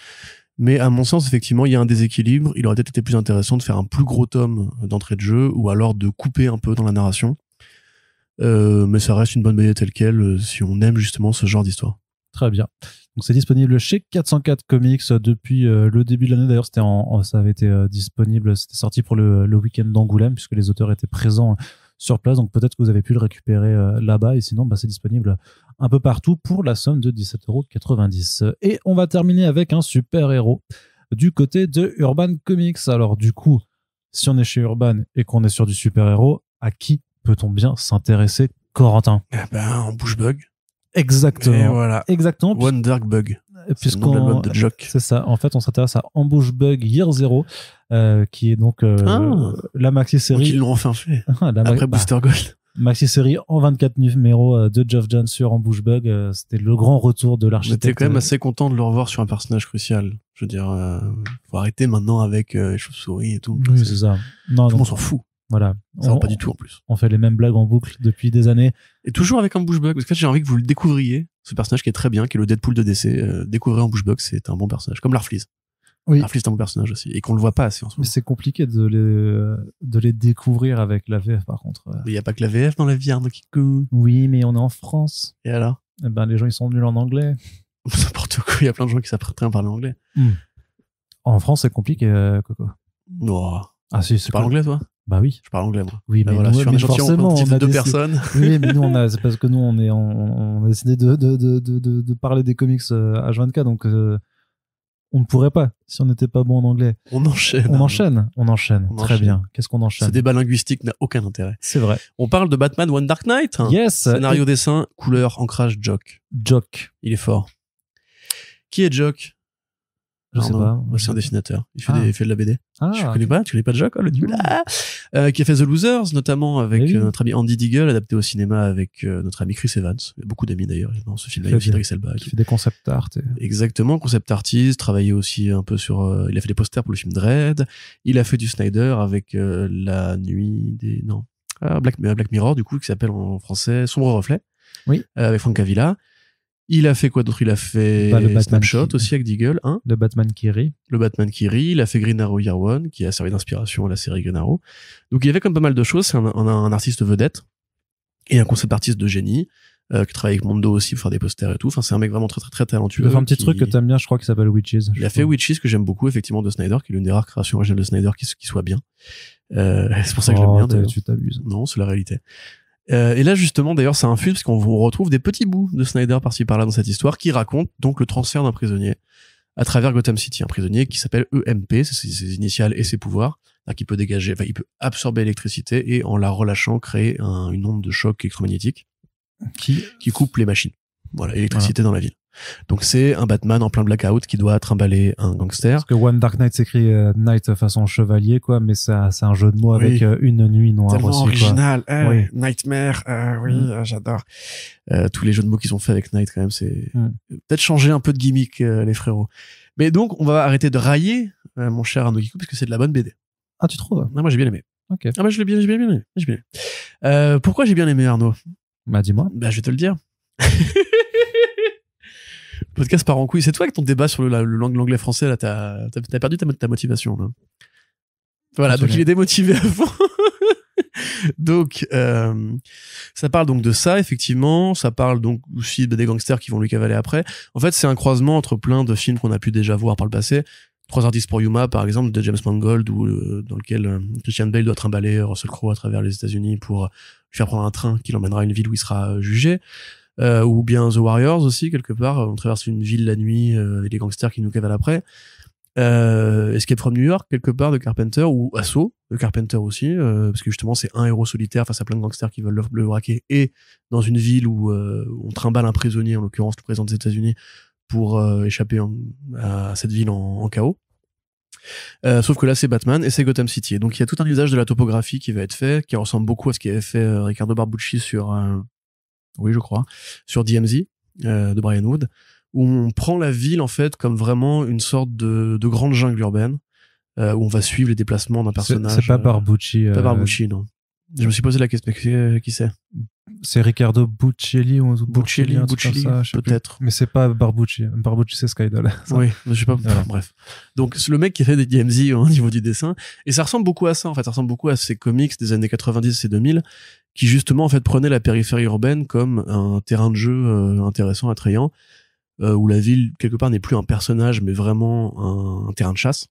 Mais à mon sens, effectivement, il y a un déséquilibre. Il aurait peut-être été plus intéressant de faire un plus gros tome d'entrée de jeu ou alors de couper un peu dans la narration. Mais ça reste une bonne BD telle quelle si on aime justement ce genre d'histoire. Très bien. Donc c'est disponible chez 404 Comics depuis le début de l'année. D'ailleurs, ça avait été disponible, c'était sorti pour le week-end d'Angoulême puisque les auteurs étaient présents sur place. Donc peut-être que vous avez pu le récupérer là-bas et sinon c'est disponible un peu partout pour la somme de 17,90 €. Et on va terminer avec un super-héros du côté de Urban Comics. Alors du coup, si on est chez Urban et qu'on est sur du super-héros, à qui peut-on bien s'intéresser, Corentin? En Bouche-Bug. Exactement. Et voilà. Exactement. One Dark Bug. Puisqu'on de Jock. C'est ça. En fait, on s'intéresse à Ambush Bug Year Zero, qui est donc la maxi-série. Ils l'ont enfin fait. Après Booster Gold. Maxi-série en 24 numéros de Geoff Johns sur Ambush Bug. C'était le grand retour de l'architecte. J'étais quand même assez content de le revoir sur un personnage crucial. Je veux dire, faut arrêter maintenant avec les chauves-souris et tout. Oui, c'est ça. Non, tout le monde s'en fout. Voilà. Ça va pas du tout en plus. On fait les mêmes blagues en boucle depuis des années. Et toujours avec un Bushbug, parce que j'ai envie que vous le découvriez, ce personnage qui est très bien, qui est le Deadpool de DC. Découvrez un Bushbug, c'est un bon personnage. Comme Larfleeze. Oui. Larfleeze est un bon personnage aussi. Et qu'on le voit pas assez en ce moment. Mais c'est compliqué de les découvrir avec la VF par contre. Il n'y a pas que la VF dans la vie, Arnaud Kikou. Oui, mais on est en France. Et alors? Eh ben, les gens, ils sont nuls en anglais. N'importe quoi, il y a plein de gens qui savent très bien parler anglais. En France, c'est compliqué, Coco. Oh. Ah si, c'est tu parles anglais, toi? Bah oui. Je parle anglais, moi. Oui, mais voilà, nous, sur un échantillon de deux personnes. Oui, mais nous, c'est parce que nous, on a décidé de parler des comics H24, donc on ne pourrait pas si on n'était pas bon en anglais. On enchaîne. On enchaîne. Très bien. Qu'est-ce qu'on enchaîne? Ce débat linguistique n'a aucun intérêt. C'est vrai. On parle de Batman One Dark Knight. Yes. Scénario, dessin, couleur, ancrage, Jock. Jock. Il est fort. Qui est Jock? Je sais pas. C'est un dessinateur. Il fait de la BD. Je connais pas. Tu connais pas Jock? Oh, le nul. Qui a fait The Losers, notamment avec notre ami Andy Deagle, adapté au cinéma avec notre ami Chris Evans. Il y a beaucoup d'amis d'ailleurs dans ce film-là. Il fait Idris Elba. Qui fait des concept art. Exactement, concept artist. Travaillé aussi un peu sur. Il a fait des posters pour le film Dread. Il a fait du Snyder avec La Nuit des. Non. Black Mirror, du coup, qui s'appelle en français Sombre Reflet. Oui. Avec Frank Avila. Il a fait quoi d'autre? Il a fait le Snapshot aussi avec Deagle, hein. Le Batman qui rit. Il a fait Green Arrow Year One, qui a servi d'inspiration à la série Green Arrow. Donc il y avait comme pas mal de choses. C'est un artiste vedette et un concept artiste de génie qui travaille avec Mondo aussi pour faire des posters et tout. Enfin, c'est un mec vraiment très très très talentueux. Il a fait un petit truc que t'aimes bien, je crois, qui s'appelle Witches. Il a fait Witches, que j'aime beaucoup effectivement, de Snyder, qui est l'une des rares créations originales de Snyder qui soit bien. C'est pour ça que j'aime bien. Tu t'abuses. Non, c'est la réalité. Et là justement d'ailleurs ça infuse parce qu'on retrouve des petits bouts de Snyder par-ci par-là dans cette histoire qui raconte donc le transfert d'un prisonnier à travers Gotham City, un prisonnier qui s'appelle EMP, c'est ses initiales et ses pouvoirs, qui peut il peut absorber l'électricité et en la relâchant créer une onde de choc électromagnétique qui coupe les machines. Voilà, l'électricité dans la ville. Donc c'est un Batman en plein blackout qui doit trimballer un gangster. Parce que One Dark Knight s'écrit Knight façon chevalier, quoi, mais c'est un jeu de mots avec une nuit noire tellement aussi. Original, quoi. Oui. Nightmare, j'adore. Tous les jeux de mots qu'ils ont fait avec Knight quand même, c'est peut-être changer un peu de gimmick, les frérots. Mais donc on va arrêter de railler mon cher Arnaud Kikou parce que c'est de la bonne BD. Ah, tu trouves? Moi j'ai bien aimé. Ok. Ah bah j'ai bien aimé. Pourquoi j'ai bien aimé, Arnaud? Bah dis-moi. Bah je vais te le dire. Le podcast part en couille. C'est toi avec ton débat sur l'anglais français là, t'as perdu ta motivation là. Voilà, donc il est démotivé à fond. Donc ça parle donc de ça effectivement, ça parle donc aussi des gangsters qui vont lui cavaler après. En fait, c'est un croisement entre plein de films qu'on a pu déjà voir par le passé. 3 artistes pour Yuma par exemple de James Mangold dans lequel Christian Bale doit trimballer Russell Crowe à travers les États-Unis pour lui faire prendre un train qui l'emmènera à une ville où il sera jugé. Ou bien The Warriors aussi quelque part, on traverse une ville la nuit avec des gangsters qui nous cavalent après. Escape from New York quelque part de Carpenter, ou Assaut de Carpenter aussi, parce que justement c'est un héros solitaire face à plein de gangsters qui veulent le braquer, et dans une ville où on trimballe un prisonnier, en l'occurrence le président des États-Unis, pour échapper à cette ville en chaos. Sauf que là, c'est Batman et c'est Gotham City. Et donc, il y a tout un usage de la topographie qui va être fait, qui ressemble beaucoup à ce qu'avait fait Riccardo Barbucci sur, oui, je crois, sur DMZ de Brian Wood, où on prend la ville en fait comme vraiment une sorte de grande jungle urbaine, où on va suivre les déplacements d'un personnage. C'est pas Barbucci. Pas Barbucci, non. Je me suis posé la question, mais qui c'est? C'est Riccardo Buccelli ou Buccelli, ça, peut-être. Mais c'est pas Barbucci. Barbucci, c'est Skydoll. Oui, je sais pas. Voilà. Bref. Donc, c'est le mec qui a fait des DMZ au niveau du dessin. Et ça ressemble beaucoup à ça, en fait. Ça ressemble beaucoup à ces comics des années 90 et 2000, qui justement, en fait, prenaient la périphérie urbaine comme un terrain de jeu intéressant, attrayant, où la ville, quelque part, n'est plus un personnage, mais vraiment un terrain de chasse.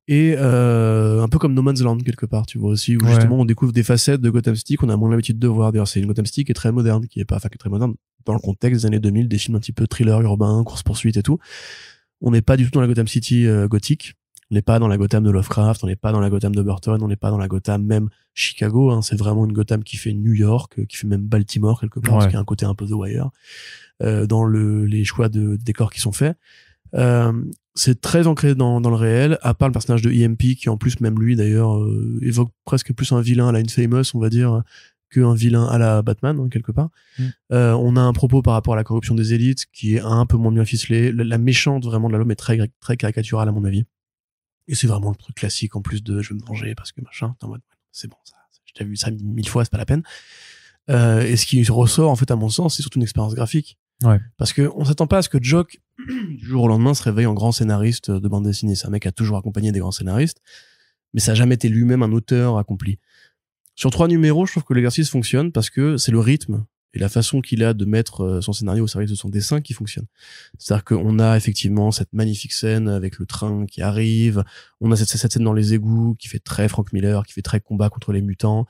Et un peu comme No Man's Land quelque part, tu vois aussi, où justement on découvre des facettes de Gotham City qu'on a moins l'habitude de voir. D'ailleurs, c'est une Gotham City qui est très moderne, qui est très moderne dans le contexte des années 2000, des films un petit peu thriller urbain, course-poursuite et tout. On n'est pas du tout dans la Gotham City gothique. On n'est pas dans la Gotham de Lovecraft, on n'est pas dans la Gotham de Burton, on n'est pas dans la Gotham même Chicago, hein. C'est vraiment une Gotham qui fait New York, qui fait même Baltimore quelque part, parce qu'il y a un côté un peu The Wire, dans les choix de décors qui sont faits. C'est très ancré dans le réel, à part le personnage de EMP qui en plus même lui d'ailleurs évoque presque plus un vilain à la Infamous, on va dire, qu'un vilain à la Batman, hein, quelque part. On a un propos par rapport à la corruption des élites qui est un peu moins bien ficelé. La méchante vraiment de la Lome est très caricaturale à mon avis, et c'est vraiment le truc classique en plus de je vais me venger parce que machin, t'es en mode c'est bon, ça j'ai déjà vu ça 1000 fois, c'est pas la peine. Et ce qui ressort en fait à mon sens, c'est surtout une expérience graphique. Ouais. Parce que on s'attend pas à ce que Jock du jour au lendemain se réveille en grand scénariste de bande dessinée. C'est un mec qui a toujours accompagné des grands scénaristes, mais ça a jamais été lui-même un auteur accompli. Sur 3 numéros, je trouve que l'exercice fonctionne parce que c'est le rythme et la façon qu'il a de mettre son scénario au service de son dessin qui fonctionne. C'est-à-dire qu'on a effectivement cette magnifique scène avec le train qui arrive, on a cette scène dans les égouts qui fait très Frank Miller, qui fait très combat contre les mutants.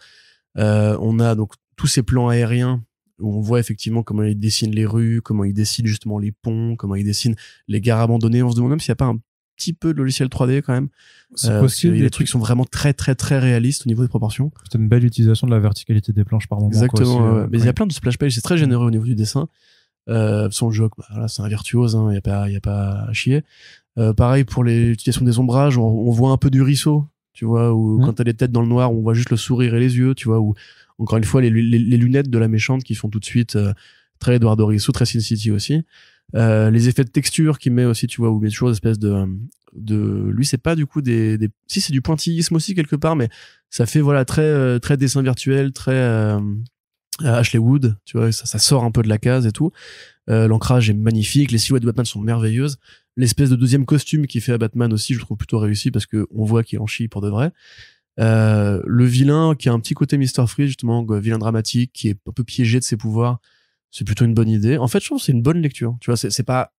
On a donc tous ces plans aériens où on voit effectivement comment il dessine les rues, comment il dessine justement les ponts, comment il dessine les gares abandonnées. On se demande même s'il n'y a pas un petit peu de logiciel 3D quand même. C'est possible. Les trucs sont vraiment très très très réalistes au niveau des proportions. C'est une belle utilisation de la verticalité des planches par moment. Exactement. Aussi, mais il y a plein de splash pages, c'est très généreux au niveau du dessin. Son jeu, voilà, c'est un virtuose, hein, y a pas à chier. Pareil pour l'utilisation des ombrages, on voit un peu du ruisseau, tu vois, où quand elle est tête dans le noir, on voit juste le sourire et les yeux, tu vois, où encore une fois les lunettes de la méchante qui font tout de suite très Eduardo Risso, très Sin City aussi. Les effets de texture qu'il met aussi, tu vois, où il y a toujours des espèces de lui c'est pas du coup si c'est du pointillisme aussi quelque part, mais ça fait voilà très très dessin virtuel, très Ashley Wood, tu vois, ça sort un peu de la case et tout. L'ancrage est magnifique, les silhouettes de Batman sont merveilleuses. L'espèce de deuxième costume qu'il fait à Batman aussi, je trouve plutôt réussi parce que on voit qu'il en chie pour de vrai. Le vilain qui a un petit côté Mr. Freeze, justement, vilain dramatique, qui est un peu piégé de ses pouvoirs, c'est plutôt une bonne idée. En fait, je trouve que c'est une bonne lecture. Tu vois, c'est pas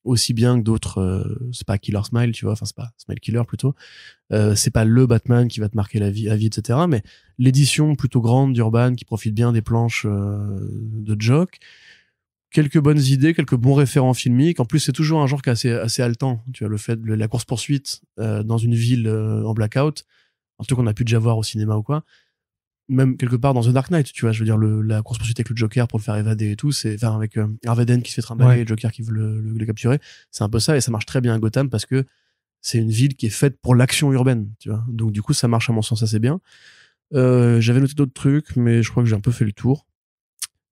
aussi bien que d'autres, c'est pas Killer Smile, tu vois, enfin c'est pas Smile Killer plutôt. C'est pas le Batman qui va te marquer la vie, etc. Mais l'édition plutôt grande d'Urban qui profite bien des planches de Jock. Quelques bonnes idées, quelques bons référents filmiques. En plus, c'est toujours un genre qui est assez haletant. Tu vois, le fait de la course-poursuite dans une ville en blackout, un truc qu'on a pu déjà voir au cinéma ou quoi. Même quelque part dans The Dark Knight, tu vois, je veux dire, la course-poursuite avec le Joker pour le faire évader et tout, enfin, avec Harvey Dent qui se fait trimballer et le Joker qui veut le capturer. C'est un peu ça, et ça marche très bien à Gotham parce que c'est une ville qui est faite pour l'action urbaine, tu vois. Donc, du coup, ça marche à mon sens assez bien. J'avais noté d'autres trucs, mais je crois que j'ai un peu fait le tour.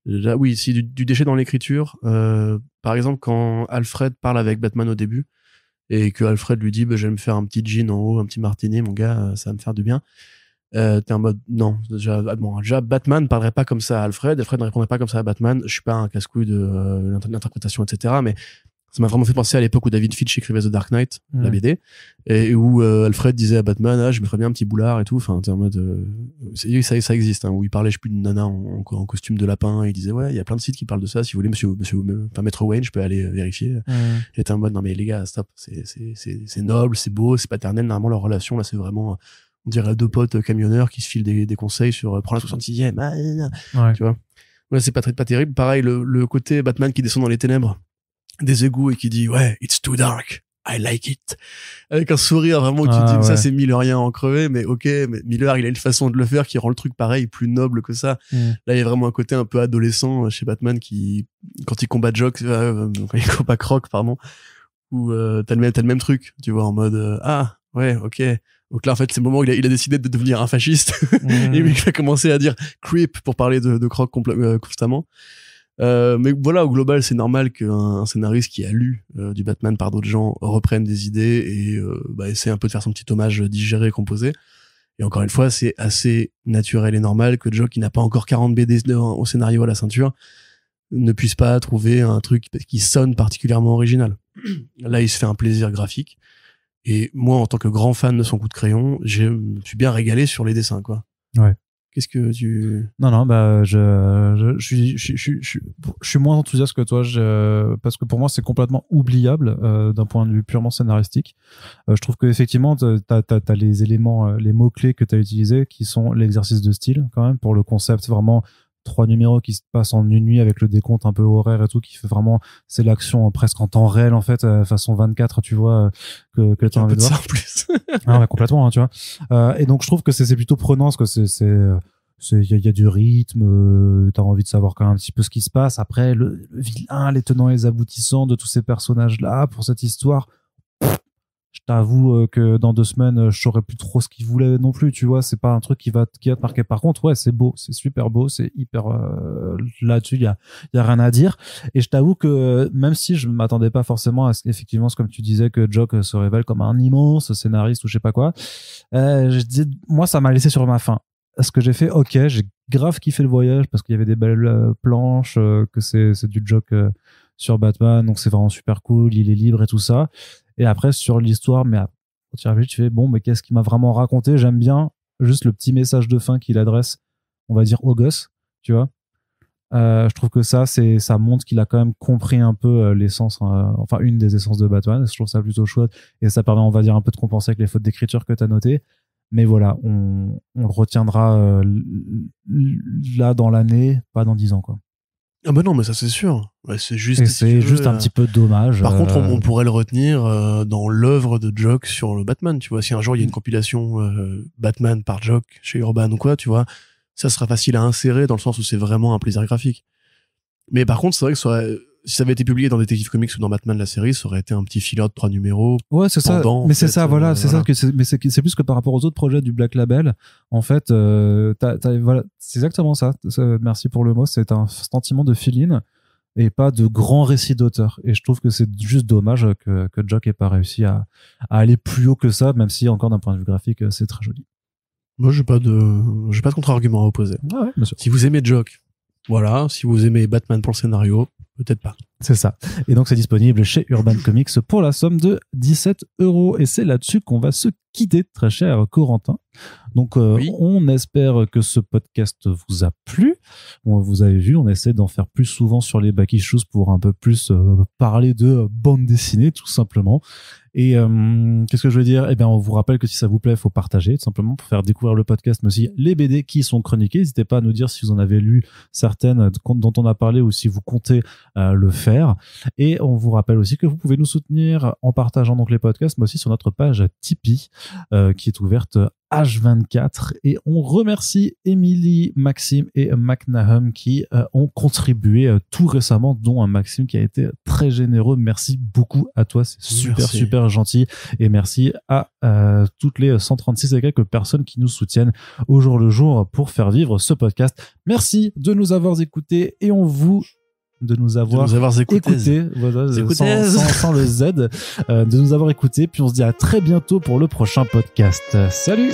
Là, oui, si du déchet dans l'écriture, par exemple, quand Alfred parle avec Batman au début, et que Alfred lui dit, bah, je vais me faire un petit gin en haut, un petit martini, mon gars, ça va me faire du bien. T'es en mode, non, déjà, Batman parlerait pas comme ça à Alfred ne répondrait pas comme ça à Batman. Je suis pas un casse-couille de l'interprétation, etc. Mais ça m'a vraiment fait penser à l'époque où David Finch écrivait The Dark Knight, la BD, et où Alfred disait à Batman, je me ferais bien un petit boulard et tout. Enfin, t'es en mode, ça existe, hein, où il parlait, je sais plus, d'une nana en costume de lapin, et il disait, ouais, il y a plein de sites qui parlent de ça. Si vous voulez, Maître Wayne, je peux aller vérifier. Et t'es en mode, non mais les gars, stop, c'est noble, c'est beau, c'est paternel. Normalement, leur relation là, c'est vraiment, on dirait deux potes camionneurs qui se filent des conseils sur prends la 66e, tu vois. Ouais, c'est pas terrible. Pareil, le côté Batman qui descend dans les ténèbres des égouts et qui dit ouais, it's too dark, I like it, avec un sourire vraiment où tu te dis ça c'est Millerien en crevé, mais ok, mais Miller il a une façon de le faire qui rend le truc pareil plus noble que ça. Là il y a vraiment un côté un peu adolescent chez Batman qui, quand il combat Jock, quand il combat Croc, pardon, où t'as le même truc, tu vois, en mode Ouais, ok. Donc là, en fait, c'est le moment où il a décidé de devenir un fasciste. Et il a commencé à dire creep pour parler de Croc constamment. Mais voilà, au global, c'est normal qu'un scénariste qui a lu du Batman par d'autres gens reprenne des idées et essaie un peu de faire son petit hommage digéré et composé. Et encore une fois, c'est assez naturel et normal que Jock, qui n'a pas encore 40 BD au scénario à la ceinture, ne puisse pas trouver un truc qui sonne particulièrement original. Là, il se fait un plaisir graphique. Et moi, en tant que grand fan de son coup de crayon, je me suis bien régalé sur les dessins, quoi. Ouais. Qu'est-ce que tu... Non, bah, je suis moins enthousiaste que toi, parce que pour moi, c'est complètement oubliable, d'un point de vue purement scénaristique. Je trouve que effectivement, t'as les éléments, les mots-clés que t'as utilisés, qui sont l'exercice de style, quand même, pour le concept vraiment 3 numéros qui se passent en une nuit avec le décompte un peu horaire et tout, qui fait vraiment, c'est l'action presque en temps réel, en fait, façon 24, tu vois, que t'as envie de voir. Ça en plus. Ah ouais, complètement, hein, tu vois. Et donc, je trouve que c'est plutôt prenant, parce que il y a du rythme, t'as envie de savoir quand même un petit peu ce qui se passe. Après, le vilain, les tenants et les aboutissants de tous ces personnages-là, pour cette histoire, je t'avoue que dans 2 semaines, je saurais plus trop ce qu'ils voulaient non plus, tu vois. C'est pas un truc qui va te marquer. Par contre, ouais, c'est beau, c'est super beau, c'est hyper, là-dessus, il y a rien à dire. Et je t'avoue que même si je m'attendais pas forcément à effectivement, comme tu disais, que Jock se révèle comme un immense scénariste ou je sais pas quoi, je disais, moi, ça m'a laissé sur ma faim. Ce que j'ai fait, ok, j'ai grave kiffé le voyage parce qu'il y avait des belles planches, que c'est du Jock sur Batman, donc c'est vraiment super cool, il est libre et tout ça. Et après, sur l'histoire, mais quand tu réfléchis, tu fais, bon, mais qu'est-ce qu'il m'a vraiment raconté? J'aime bien juste le petit message de fin qu'il adresse, on va dire, au gosse, tu vois. Je trouve que ça montre qu'il a quand même compris un peu l'essence, enfin, une des essences de Batman. Je trouve ça plutôt chouette. Et ça permet, on va dire, un peu de compenser avec les fautes d'écriture que tu as notées. Mais voilà, on le retiendra là dans l'année, pas dans 10 ans, quoi. Ah bah non, mais ça c'est sûr. Ouais, c'est juste. Et c'est juste un petit peu dommage. Par contre, on pourrait le retenir dans l'œuvre de Jock sur le Batman. Tu vois, si un jour il y a une compilation Batman par Jock chez Urban ou quoi, tu vois, ça sera facile à insérer dans le sens où c'est vraiment un plaisir graphique. Mais par contre, c'est vrai que si ça avait été publié dans Detective Comics ou dans Batman la série, ça aurait été un petit filler de 3 numéros. Ouais, c'est ça. Mais c'est ça, voilà, c'est ça que c'est plus que par rapport aux autres projets du Black Label. En fait, voilà, c'est exactement ça. Merci pour le mot. C'est un sentiment de fill-in et pas de grand récit d'auteur. Et je trouve que c'est juste dommage que Jock ait pas réussi à aller plus haut que ça, même si encore d'un point de vue graphique, c'est très joli. Moi, j'ai pas de contre-argument à opposer. Ah ouais, bien sûr. Si vous aimez Jock, voilà. Si vous aimez Batman pour le scénario, peut-être pas. C'est ça. Et donc, c'est disponible chez Urban Comics pour la somme de 17 €. Et c'est là-dessus qu'on va se quitter, très cher Corentin. Donc, oui. On espère que ce podcast vous a plu. Vous avez vu, on essaie d'en faire plus souvent sur les Back Issues pour un peu plus parler de bande dessinée, tout simplement. Et qu'est-ce que je veux dire? Eh bien, on vous rappelle que si ça vous plaît, il faut partager, tout simplement, pour faire découvrir le podcast, mais aussi les BD qui sont chroniquées. N'hésitez pas à nous dire si vous en avez lu certaines dont on a parlé ou si vous comptez le faire. Et on vous rappelle aussi que vous pouvez nous soutenir en partageant donc les podcasts, mais aussi sur notre page Tipeee, qui est ouverte H24. Et on remercie Émilie, Maxime et McNahum qui ont contribué tout récemment, dont un Maxime qui a été très généreux. Merci beaucoup à toi, c'est super gentil. Et merci à toutes les 136 et quelques personnes qui nous soutiennent au jour le jour pour faire vivre ce podcast. Merci de nous avoir écoutés et on vous de nous avoir écouté voilà, sans le Z, de nous avoir écouté. Puis on se dit à très bientôt pour le prochain podcast. Salut.